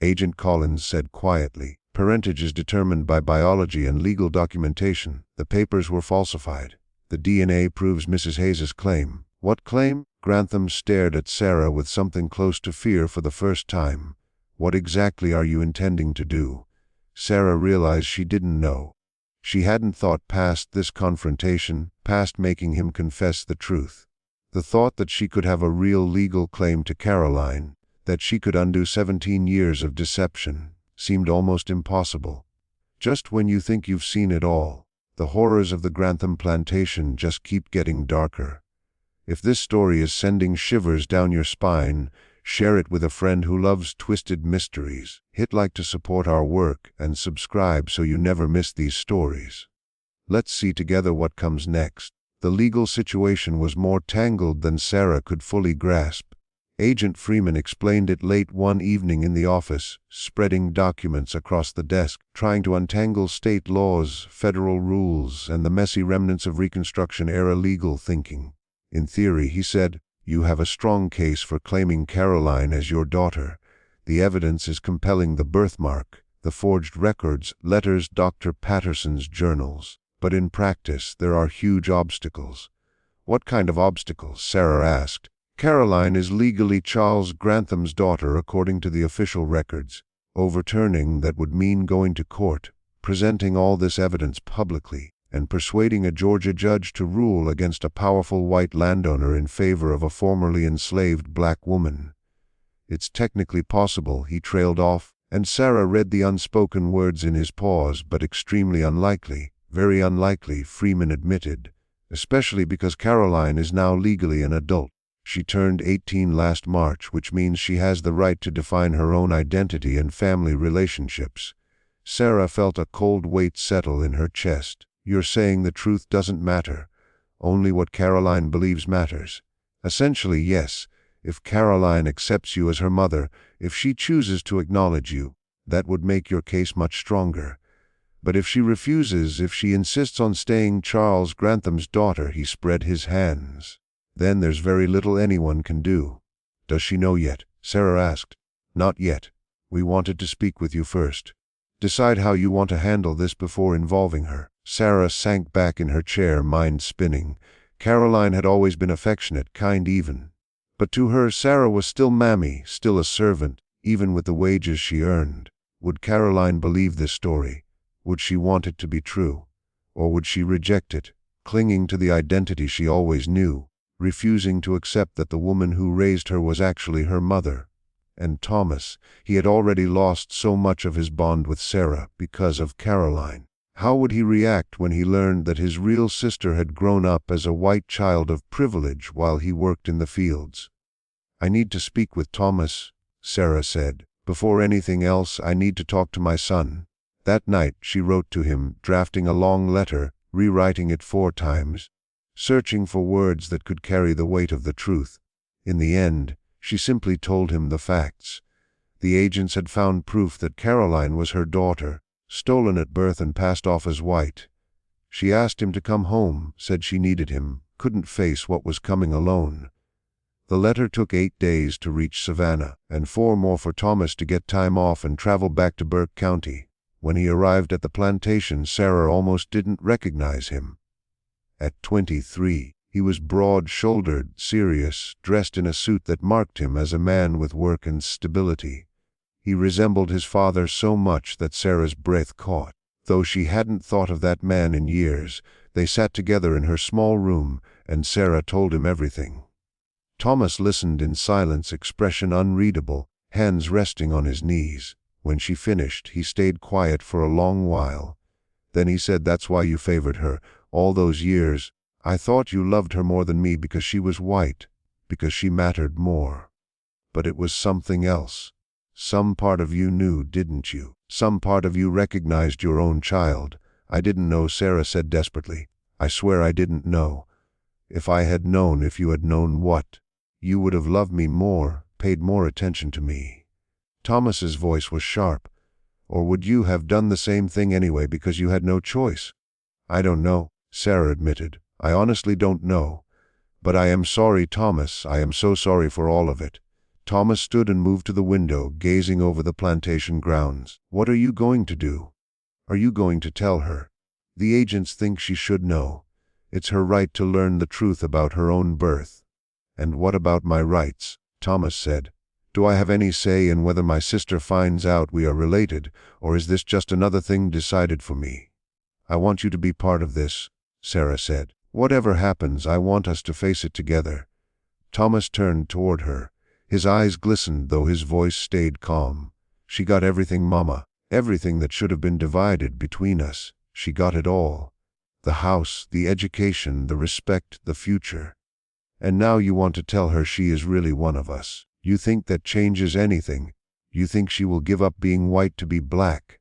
Agent Collins said quietly, "Parentage is determined by biology and legal documentation. The papers were falsified. The DNA proves Mrs. Hayes' claim." "What claim?" Grantham stared at Sarah with something close to fear for the first time. "What exactly are you intending to do?" Sarah realized she didn't know. She hadn't thought past this confrontation, past making him confess the truth. The thought that she could have a real legal claim to Caroline, that she could undo 17 years of deception, seemed almost impossible. Just when you think you've seen it all, the horrors of the Grantham plantation just keep getting darker. If this story is sending shivers down your spine, share it with a friend who loves twisted mysteries. Hit like to support our work and subscribe so you never miss these stories. Let's see together what comes next. The legal situation was more tangled than Sarah could fully grasp. Agent Freeman explained it late one evening in the office, spreading documents across the desk, trying to untangle state laws, federal rules, and the messy remnants of Reconstruction-era legal thinking. "In theory," he said, "you have a strong case for claiming Caroline as your daughter. The evidence is compelling: the birthmark, the forged records, letters, Dr. Patterson's journals. But in practice, there are huge obstacles." "What kind of obstacles?" Sarah asked. "Caroline is legally Charles Grantham's daughter according to the official records. Overturning that would mean going to court, presenting all this evidence publicly, and persuading a Georgia judge to rule against a powerful white landowner in favor of a formerly enslaved black woman. It's technically possible," he trailed off, and Sarah read the unspoken words in his pause. "But extremely unlikely, very unlikely," Freeman admitted, "especially because Caroline is now legally an adult. She turned 18 last March, which means she has the right to define her own identity and family relationships." Sarah felt a cold weight settle in her chest. "You're saying the truth doesn't matter? Only what Caroline believes matters?" "Essentially, yes. If Caroline accepts you as her mother, if she chooses to acknowledge you, that would make your case much stronger. But if she refuses, if she insists on staying Charles Grantham's daughter," he spread his hands, "then there's very little anyone can do." "Does she know yet?" Sarah asked. "Not yet. We wanted to speak with you first. Decide how you want to handle this before involving her." Sarah sank back in her chair, mind spinning. Caroline had always been affectionate, kind even. But to her, Sarah was still Mammy, still a servant, even with the wages she earned. Would Caroline believe this story? Would she want it to be true? Or would she reject it, clinging to the identity she always knew, refusing to accept that the woman who raised her was actually her mother? And Thomas, he had already lost so much of his bond with Sarah because of Caroline. How would he react when he learned that his real sister had grown up as a white child of privilege while he worked in the fields? "I need to speak with Thomas," Sarah said. "Before anything else, I need to talk to my son." That night, she wrote to him, drafting a long letter, rewriting it 4 times, searching for words that could carry the weight of the truth. In the end, she simply told him the facts. The agents had found proof that Caroline was her daughter, stolen at birth and passed off as white. She asked him to come home, said she needed him, couldn't face what was coming alone. The letter took 8 days to reach Savannah, and 4 more for Thomas to get time off and travel back to Burke County. When he arrived at the plantation, Sarah almost didn't recognize him. At 23, he was broad-shouldered, serious, dressed in a suit that marked him as a man with work and stability. He resembled his father so much that Sarah's breath caught. Though she hadn't thought of that man in years, they sat together in her small room, and Sarah told him everything. Thomas listened in silence, expression unreadable, hands resting on his knees. When she finished, he stayed quiet for a long while. Then he said, "That's why you favored her, all those years. I thought you loved her more than me because she was white, because she mattered more. But it was something else. Some part of you knew, didn't you? Some part of you recognized your own child. I didn't know, Sarah said desperately. I swear I didn't know. If I had known, if you had known what? You would have loved me more, paid more attention to me. Thomas's voice was sharp. Or would you have done the same thing anyway because you had no choice? I don't know, Sarah admitted. I honestly don't know. But I am sorry, Thomas. I am so sorry for all of it. Thomas stood and moved to the window, gazing over the plantation grounds. What are you going to do? Are you going to tell her? The agents think she should know. It's her right to learn the truth about her own birth. And what about my rights? Thomas said. Do I have any say in whether my sister finds out we are related, or is this just another thing decided for me? I want you to be part of this, Sarah said. Whatever happens, I want us to face it together. Thomas turned toward her. His eyes glistened, though his voice stayed calm. She got everything, Mama. Everything that should have been divided between us. She got it all. The house, the education, the respect, the future. And now you want to tell her she is really one of us. You think that changes anything. You think she will give up being white to be black.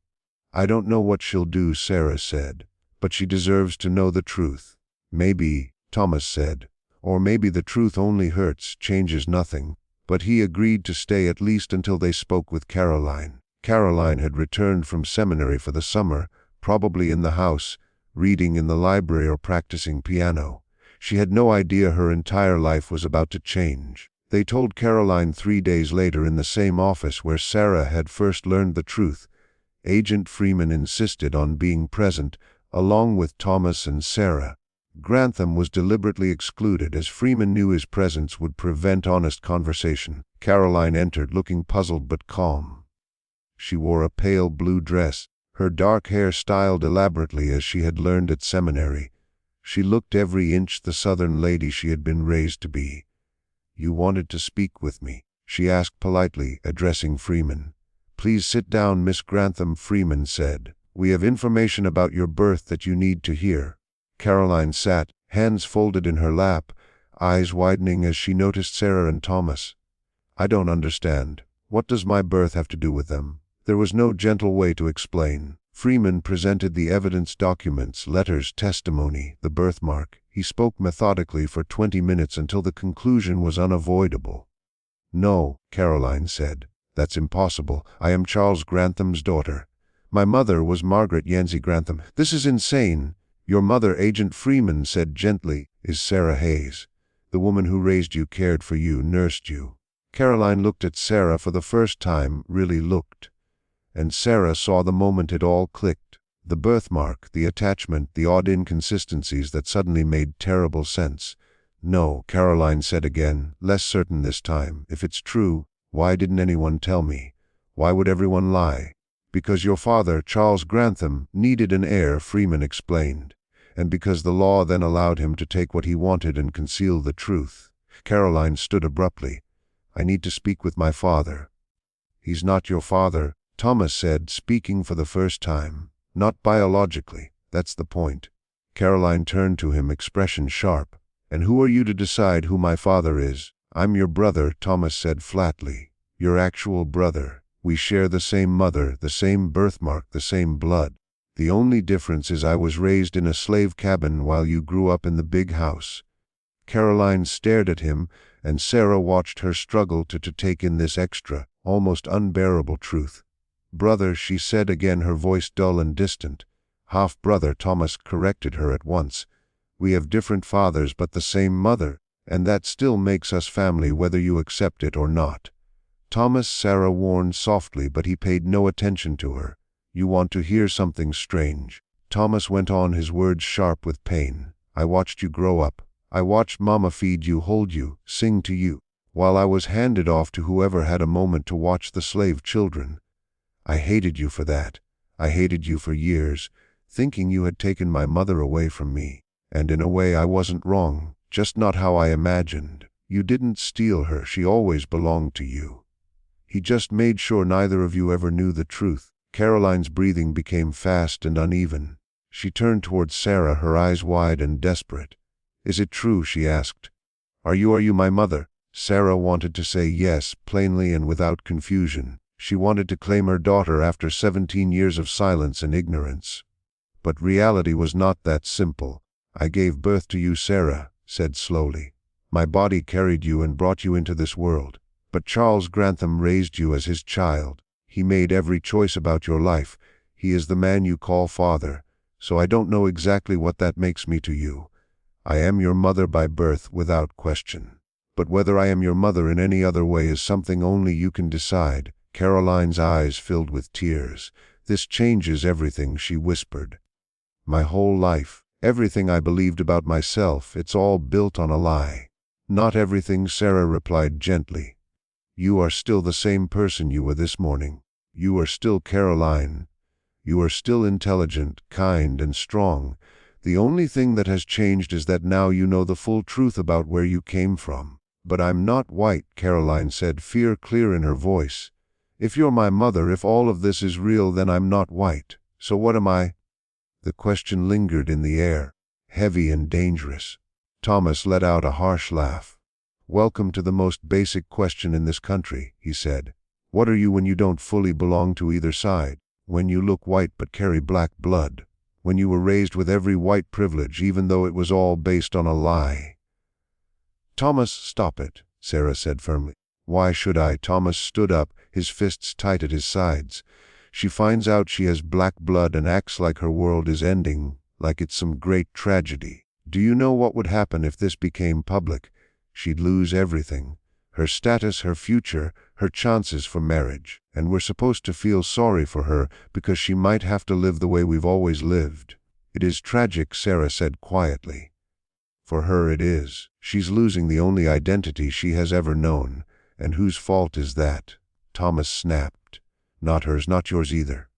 I don't know what she'll do, Sarah said. But she deserves to know the truth. Maybe, Thomas said. Or maybe the truth only hurts, changes nothing. But he agreed to stay at least until they spoke with Caroline. Caroline had returned from seminary for the summer, probably in the house, reading in the library or practicing piano. She had no idea her entire life was about to change. They told Caroline 3 days later in the same office where Sarah had first learned the truth. Agent Freeman insisted on being present, along with Thomas and Sarah. Grantham was deliberately excluded as Freeman knew his presence would prevent honest conversation. Caroline entered, looking puzzled but calm. She wore a pale blue dress, her dark hair styled elaborately as she had learned at seminary. She looked every inch the Southern lady she had been raised to be. You wanted to speak with me, she asked politely, addressing Freeman. Please sit down, Miss Grantham, Freeman said. We have information about your birth that you need to hear. Caroline sat, hands folded in her lap, eyes widening as she noticed Sarah and Thomas. I don't understand. What does my birth have to do with them? There was no gentle way to explain. Freeman presented the evidence documents, letters, testimony, the birthmark. He spoke methodically for 20 minutes until the conclusion was unavoidable. No, Caroline said. That's impossible. I am Charles Grantham's daughter. My mother was Margaret Yancey Grantham. This is insane. Your mother, Agent Freeman said gently, is Sarah Hayes. The woman who raised you, cared for you, nursed you. Caroline looked at Sarah for the first time, really looked. And Sarah saw the moment it all clicked. The birthmark, the attachment, the odd inconsistencies that suddenly made terrible sense. No, Caroline said again, less certain this time. If it's true, why didn't anyone tell me? Why would everyone lie? Because your father, Charles Grantham, needed an heir, Freeman explained. And because the law then allowed him to take what he wanted and conceal the truth. Caroline stood abruptly. I need to speak with my father. He's not your father, Thomas said, speaking for the first time. Not biologically, that's the point. Caroline turned to him, expression sharp. And who are you to decide who my father is? I'm your brother, Thomas said flatly. Your actual brother. We share the same mother, the same birthmark, the same blood. The only difference is I was raised in a slave cabin while you grew up in the big house. Caroline stared at him, and Sarah watched her struggle to take in this extra, almost unbearable truth. Brother, she said again, her voice dull and distant. Half-brother, Thomas corrected her at once. We have different fathers but the same mother, and that still makes us family whether you accept it or not. Thomas, Sarah warned softly, but he paid no attention to her. You want to hear something strange. Thomas went on, his words sharp with pain. I watched you grow up. I watched Mama feed you, hold you, sing to you, while I was handed off to whoever had a moment to watch the slave children. I hated you for that. I hated you for years, thinking you had taken my mother away from me. And in a way I wasn't wrong, just not how I imagined. You didn't steal her, she always belonged to you. He just made sure neither of you ever knew the truth. Caroline's breathing became fast and uneven. She turned towards Sarah, her eyes wide and desperate. Is it true? She asked. Are you my mother? Sarah wanted to say yes, plainly and without confusion. She wanted to claim her daughter after 17 years of silence and ignorance. But reality was not that simple. "I gave birth to you," Sarah said slowly. "My body carried you and brought you into this world. But Charles Grantham raised you as his child. He made every choice about your life. He is the man you call father. So I don't know exactly what that makes me to you. I am your mother by birth, without question. But whether I am your mother in any other way is something only you can decide." Caroline's eyes filled with tears. "This changes everything," she whispered. "My whole life, everything I believed about myself, it's all built on a lie." "Not everything," Sarah replied gently. "You are still the same person you were this morning. You are still Caroline. You are still intelligent, kind, and strong. The only thing that has changed is that now you know the full truth about where you came from." "But I'm not white," Caroline said, fear clear in her voice. "If you're my mother, if all of this is real, then I'm not white. So what am I?" The question lingered in the air, heavy and dangerous. Thomas let out a harsh laugh. "Welcome to the most basic question in this country," he said. "What are you when you don't fully belong to either side? When you look white but carry black blood? When you were raised with every white privilege, even though it was all based on a lie?" "Thomas, stop it," Sarah said firmly. "Why should I?" Thomas stood up, his fists tight at his sides. "She finds out she has black blood and acts like her world is ending, like it's some great tragedy. Do you know what would happen if this became public? She'd lose everything. Her status, her future, her chances for marriage. And we're supposed to feel sorry for her because she might have to live the way we've always lived." "It is tragic," Sarah said quietly. "For her it is. She's losing the only identity she has ever known. And whose fault is that?" Thomas snapped. "Not hers, not yours either.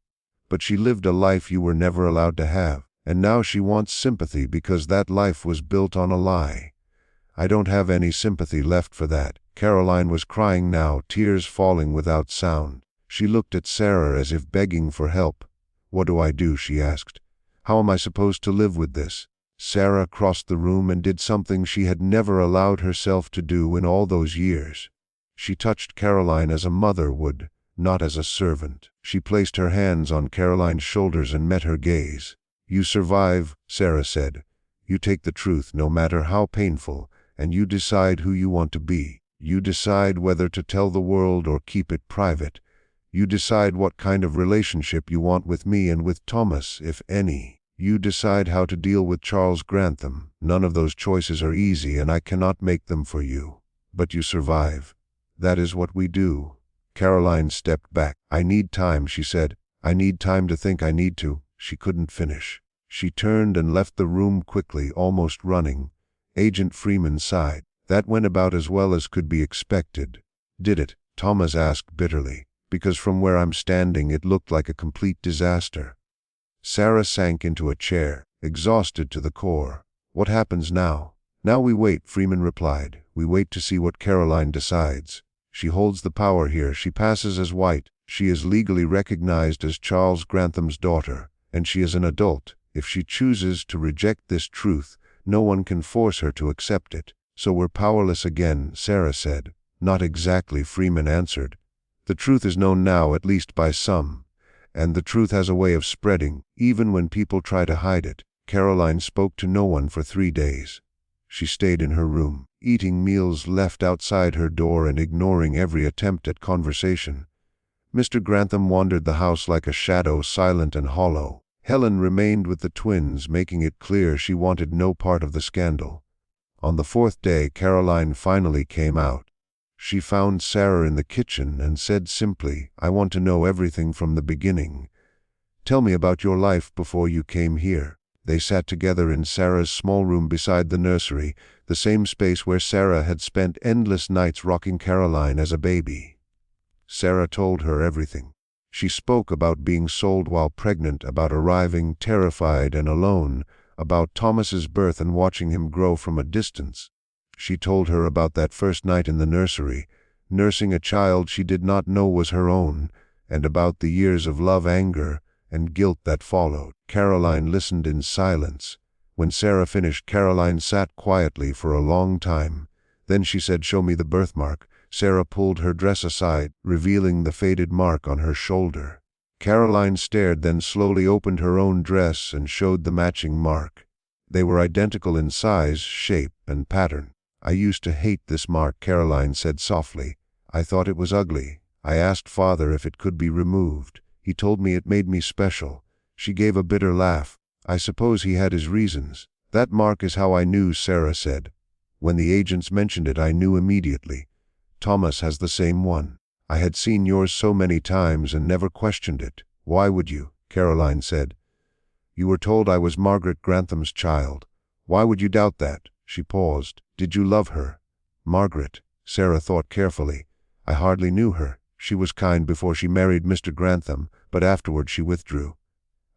But she lived a life you were never allowed to have. And now she wants sympathy because that life was built on a lie. I don't have any sympathy left for that." Caroline was crying now, tears falling without sound. She looked at Sarah as if begging for help. "What do I do?" she asked. "How am I supposed to live with this?" Sarah crossed the room and did something she had never allowed herself to do in all those years. She touched Caroline as a mother would, not as a servant. She placed her hands on Caroline's shoulders and met her gaze. "You survive," Sarah said. "You take the truth, no matter how painful, and you decide who you want to be. You decide whether to tell the world or keep it private. You decide what kind of relationship you want with me and with Thomas, if any. You decide how to deal with Charles Grantham. None of those choices are easy, and I cannot make them for you. But you survive. That is what we do." Caroline stepped back. "I need time," she said. "I need time to think. I need to." She couldn't finish. She turned and left the room quickly, almost running. Agent Freeman sighed. "That went about as well as could be expected." "Did it?" Thomas asked bitterly. "Because from where I'm standing it looked like a complete disaster." Sarah sank into a chair, exhausted to the core. "What happens now?" "Now we wait," Freeman replied. "We wait to see what Caroline decides. She holds the power here. She passes as white. She is legally recognized as Charles Grantham's daughter. And she is an adult. If she chooses to reject this truth, no one can force her to accept it. So we're powerless again," Sarah said. "Not exactly," Freeman answered. "The truth is known now, at least by some. And the truth has a way of spreading, even when people try to hide it." Caroline spoke to no one for 3 days. She stayed in her room, eating meals left outside her door and ignoring every attempt at conversation. Mr. Grantham wandered the house like a shadow, silent and hollow. Helen remained with the twins, making it clear she wanted no part of the scandal. On the 4th day, Caroline finally came out. She found Sarah in the kitchen and said simply, "I want to know everything from the beginning. Tell me about your life before you came here." They sat together in Sarah's small room beside the nursery, the same space where Sarah had spent endless nights rocking Caroline as a baby. Sarah told her everything. She spoke about being sold while pregnant, about arriving terrified and alone, about Thomas's birth and watching him grow from a distance. She told her about that first night in the nursery, nursing a child she did not know was her own, and about the years of love, anger, and guilt that followed. Caroline listened in silence. When Sarah finished, Caroline sat quietly for a long time. Then she said, "Show me the birthmark." Sarah pulled her dress aside, revealing the faded mark on her shoulder. Caroline stared, then slowly opened her own dress and showed the matching mark. They were identical in size, shape, and pattern. "I used to hate this mark," Caroline said softly. "I thought it was ugly. I asked Father if it could be removed. He told me it made me special." She gave a bitter laugh. "I suppose he had his reasons." "That mark is how I knew," Sarah said. "When the agents mentioned it, I knew immediately. Thomas has the same one. I had seen yours so many times and never questioned it." "Why would you?" Caroline said. "You were told I was Margaret Grantham's child. Why would you doubt that?" She paused. "Did you love her?" "Margaret?" Sarah thought carefully. "I hardly knew her. She was kind before she married Mr. Grantham, but afterward she withdrew.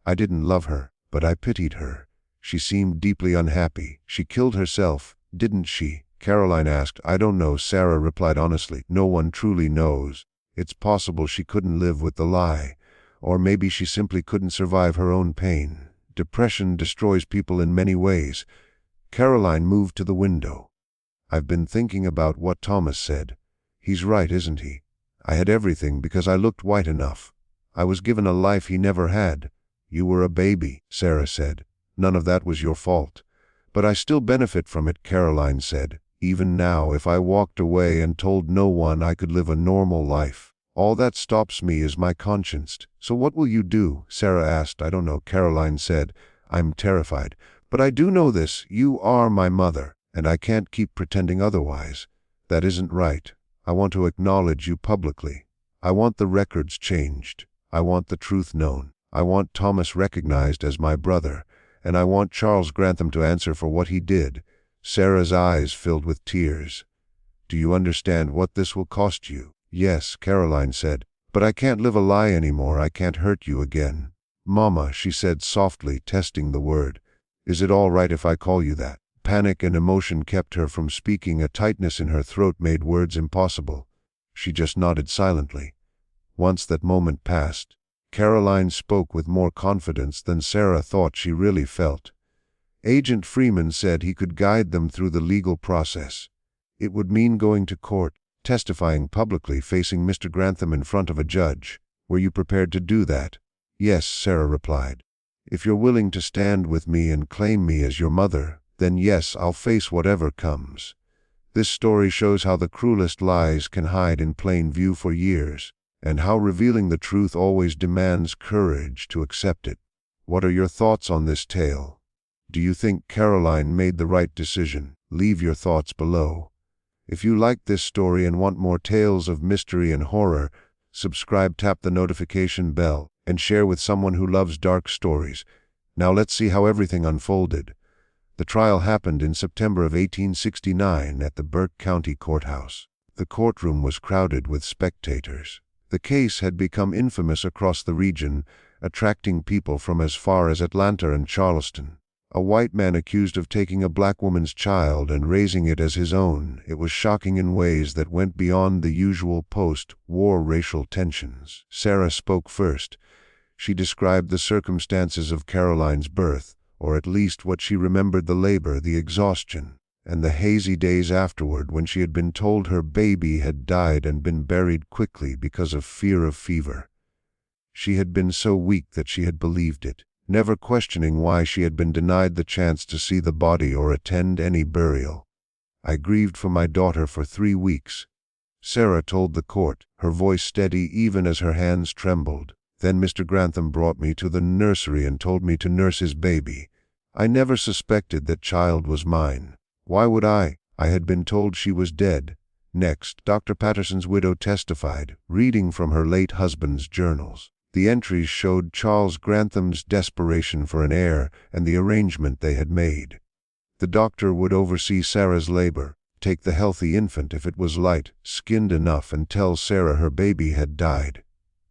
I didn't love her, but I pitied her. She seemed deeply unhappy. She killed herself, didn't she?" Caroline asked. "I don't know," Sarah replied honestly. "No one truly knows. It's possible she couldn't live with the lie, or maybe she simply couldn't survive her own pain. Depression destroys people in many ways." Caroline moved to the window. "I've been thinking about what Thomas said. He's right, isn't he? I had everything because I looked white enough. I was given a life he never had." "You were a baby," Sarah said. "None of that was your fault." "But I still benefit from it," Caroline said. "Even now, if I walked away and told no one I could live a normal life, all that stops me is my conscience." "So what will you do?" Sarah asked. "I don't know," Caroline said. "I'm terrified. But I do know this: you are my mother, and I can't keep pretending otherwise. That isn't right. I want to acknowledge you publicly. I want the records changed. I want the truth known. I want Thomas recognized as my brother, and I want Charles Grantham to answer for what he did." Sarah's eyes filled with tears. "Do you understand what this will cost you?" "Yes," Caroline said. "But I can't live a lie anymore. I can't hurt you again." "Mama," she said softly, testing the word. "Is it all right if I call you that?" Panic and emotion kept her from speaking. A tightness in her throat made words impossible. She just nodded silently. Once that moment passed, Caroline spoke with more confidence than Sarah thought she really felt. Agent Freeman said he could guide them through the legal process. It would mean going to court, testifying publicly, facing Mr. Grantham in front of a judge. "Were you prepared to do that?" "Yes," Sarah replied. "If you're willing to stand with me and claim me as your mother, then yes, I'll face whatever comes." This story shows how the cruelest lies can hide in plain view for years, and how revealing the truth always demands courage to accept it. What are your thoughts on this tale? Do you think Caroline made the right decision? Leave your thoughts below. If you like this story and want more tales of mystery and horror, subscribe, tap the notification bell, and share with someone who loves dark stories. Now let's see how everything unfolded. The trial happened in September of 1869 at the Burke County Courthouse. The courtroom was crowded with spectators. The case had become infamous across the region, attracting people from as far as Atlanta and Charleston. A white man accused of taking a black woman's child and raising it as his own. It was shocking in ways that went beyond the usual post-war racial tensions. Sarah spoke first. She described the circumstances of Caroline's birth, or at least what she remembered: the labor, the exhaustion, and the hazy days afterward when she had been told her baby had died and been buried quickly because of fear of fever. She had been so weak that she had believed it, never questioning why she had been denied the chance to see the body or attend any burial. "I grieved for my daughter for 3 weeks," Sarah told the court, her voice steady even as her hands trembled. "Then Mr. Grantham brought me to the nursery and told me to nurse his baby. I never suspected that child was mine. Why would I? I had been told she was dead." Next, Dr. Patterson's widow testified, reading from her late husband's journals. The entries showed Charles Grantham's desperation for an heir and the arrangement they had made. The doctor would oversee Sarah's labor, take the healthy infant if it was light, skinned enough, and tell Sarah her baby had died.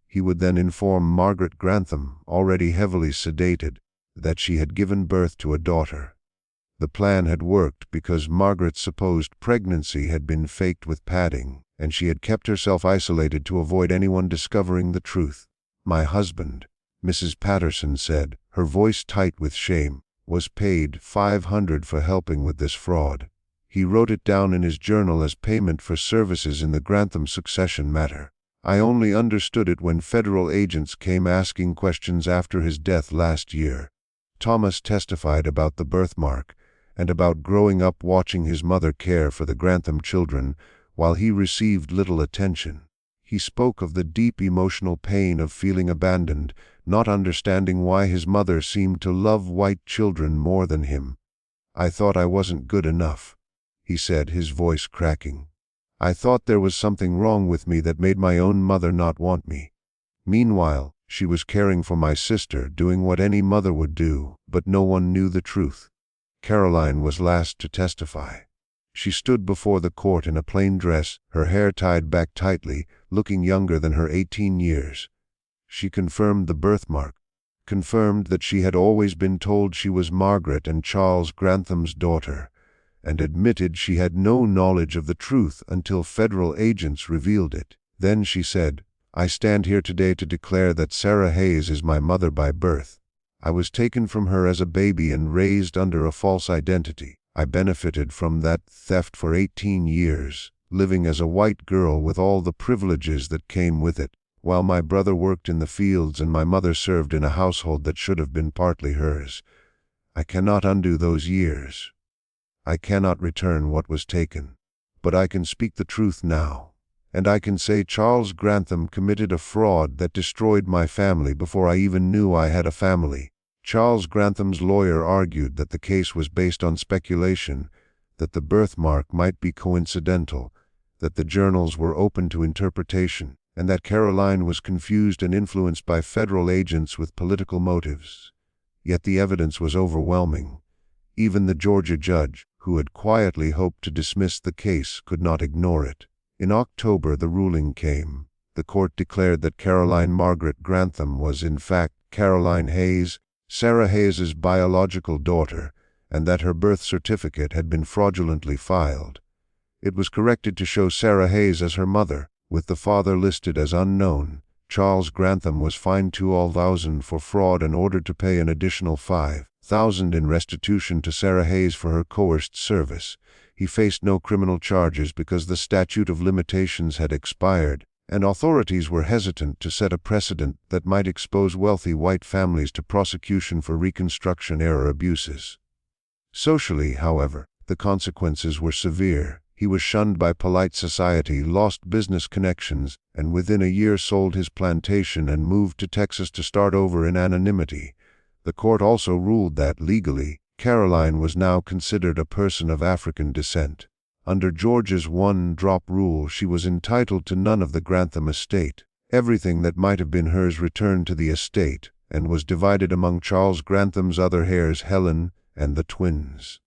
He would then inform Margaret Grantham, already heavily sedated, that she had given birth to a daughter. The plan had worked because Margaret's supposed pregnancy had been faked with padding, and she had kept herself isolated to avoid anyone discovering the truth. "My husband," Mrs. Patterson said, her voice tight with shame, "was paid $500 for helping with this fraud. He wrote it down in his journal as payment for services in the Grantham succession matter. I only understood it when federal agents came asking questions after his death last year. Thomas testified about the birthmark, and about growing up watching his mother care for the Grantham children while he received little attention. He spoke of the deep emotional pain of feeling abandoned, not understanding why his mother seemed to love white children more than him. "I thought I wasn't good enough," he said, his voice cracking. "I thought there was something wrong with me that made my own mother not want me." Meanwhile, she was caring for my sister, doing what any mother would do, but no one knew the truth. Caroline was last to testify. She stood before the court in a plain dress, her hair tied back tightly, looking younger than her 18 years. She confirmed the birthmark, confirmed that she had always been told she was Margaret and Charles Grantham's daughter, and admitted she had no knowledge of the truth until federal agents revealed it. Then she said, "I stand here today to declare that Sarah Hayes is my mother by birth. I was taken from her as a baby and raised under a false identity. I benefited from that theft for 18 years, living as a white girl with all the privileges that came with it, while my brother worked in the fields and my mother served in a household that should have been partly hers. I cannot undo those years. I cannot return what was taken. But I can speak the truth now. And I can say Charles Grantham committed a fraud that destroyed my family before I even knew I had a family." Charles Grantham's lawyer argued that the case was based on speculation, that the birthmark might be coincidental, that the journals were open to interpretation, and that Caroline was confused and influenced by federal agents with political motives. Yet the evidence was overwhelming. Even the Georgia judge, who had quietly hoped to dismiss the case, could not ignore it. In October, the ruling came. The court declared that Caroline Margaret Grantham was in fact Caroline Hayes, Sarah Hayes's biological daughter, and that her birth certificate had been fraudulently filed. It was corrected to show Sarah Hayes as her mother, with the father listed as unknown. Charles Grantham was fined $2,000 for fraud and ordered to pay an additional $5,000 in restitution to Sarah Hayes for her coerced service. He faced no criminal charges because the statute of limitations had expired, and authorities were hesitant to set a precedent that might expose wealthy white families to prosecution for Reconstruction-era abuses. Socially, however, the consequences were severe. He was shunned by polite society, lost business connections, and within a year sold his plantation and moved to Texas to start over in anonymity. The court also ruled that, legally, Caroline was now considered a person of African descent. Under Georgia's one-drop rule, she was entitled to none of the Grantham estate. Everything that might have been hers returned to the estate, and was divided among Charles Grantham's other heirs, Helen and the twins.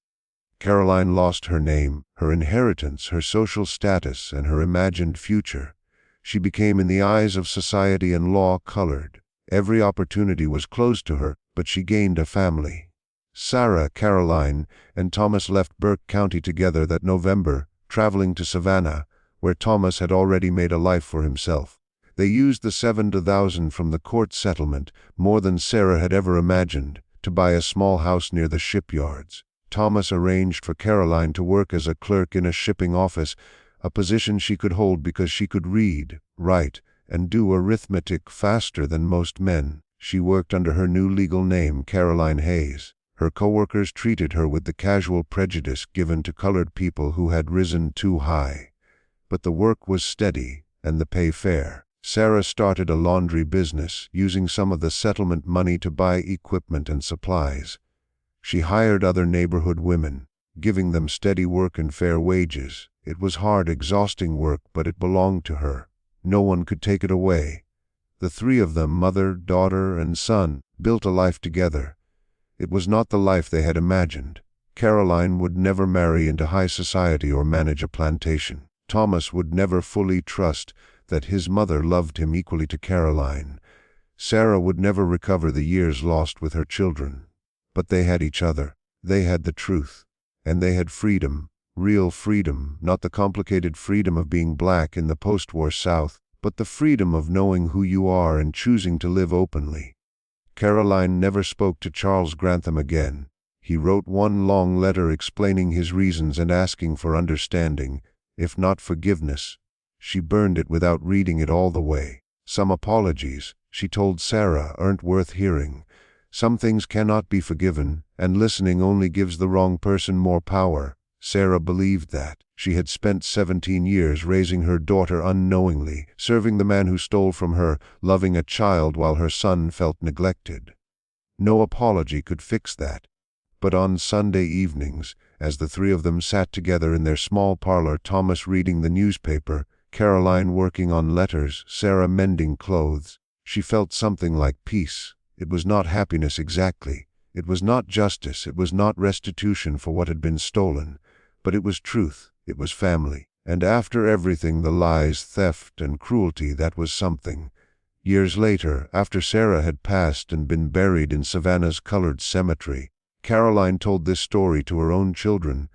Caroline lost her name, her inheritance, her social status, and her imagined future. She became, in the eyes of society and law, colored. Every opportunity was closed to her, but she gained a family. Sarah, Caroline, and Thomas left Burke County together that November, traveling to Savannah, where Thomas had already made a life for himself. They used the $7,000 from the court settlement, more than Sarah had ever imagined, to buy a small house near the shipyards. Thomas arranged for Caroline to work as a clerk in a shipping office, a position she could hold because she could read, write, and do arithmetic faster than most men. She worked under her new legal name, Caroline Hayes. Her coworkers treated her with the casual prejudice given to colored people who had risen too high. But the work was steady, and the pay fair. Sarah started a laundry business, using some of the settlement money to buy equipment and supplies. She hired other neighborhood women, giving them steady work and fair wages. It was hard, exhausting work, but it belonged to her. No one could take it away. The three of them, mother, daughter, and son, built a life together. It was not the life they had imagined. Caroline would never marry into high society or manage a plantation. Thomas would never fully trust that his mother loved him equally to Caroline. Sarah would never recover the years lost with her children. But they had each other. They had the truth. And they had freedom. Real freedom, not the complicated freedom of being black in the post-war South, but the freedom of knowing who you are and choosing to live openly. Caroline never spoke to Charles Grantham again. He wrote one long letter explaining his reasons and asking for understanding, if not forgiveness. She burned it without reading it all the way. Some apologies, she told Sarah, aren't worth hearing. Some things cannot be forgiven, and listening only gives the wrong person more power. Sarah believed that. She had spent 17 years raising her daughter unknowingly, serving the man who stole from her, loving a child while her son felt neglected. No apology could fix that. But on Sunday evenings, as the three of them sat together in their small parlor, Thomas reading the newspaper, Caroline working on letters, Sarah mending clothes, she felt something like peace. It was not happiness exactly. It was not justice. It was not restitution for what had been stolen. But it was truth. It was family. And after everything, the lies, theft, and cruelty, that was something. Years later, after Sarah had passed and been buried in Savannah's colored cemetery, Caroline told this story to her own children.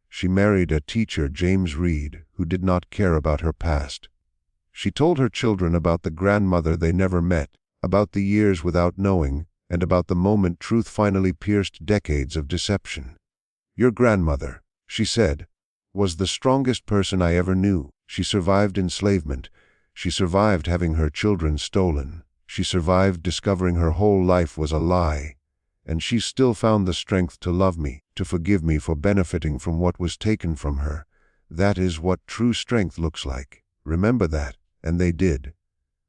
She married a teacher, James Reed, who did not care about her past. She told her children about the grandmother they never met, about the years without knowing, and about the moment truth finally pierced decades of deception. "Your grandmother," she said, "was the strongest person I ever knew. She survived enslavement. She survived having her children stolen. She survived discovering her whole life was a lie. And she still found the strength to love me, to forgive me for benefiting from what was taken from her. That is what true strength looks like. Remember that." And they did.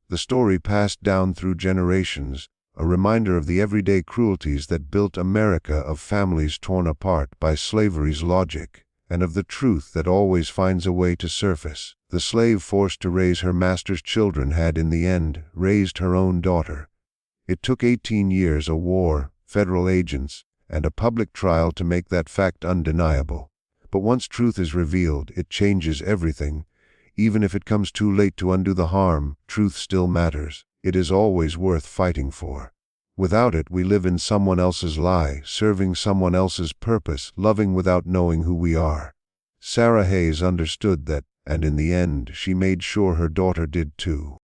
The story passed down through generations, a reminder of the everyday cruelties that built America, of families torn apart by slavery's logic, and of the truth that always finds a way to surface. The slave forced to raise her master's children had, in the end, raised her own daughter. It took 18 years, a war, federal agents, and a public trial to make that fact undeniable. But once truth is revealed, it changes everything. Even if it comes too late to undo the harm, truth still matters. It is always worth fighting for. Without it, we live in someone else's lie, serving someone else's purpose, loving without knowing who we are. Sarah Hayes understood that, and in the end, she made sure her daughter did too.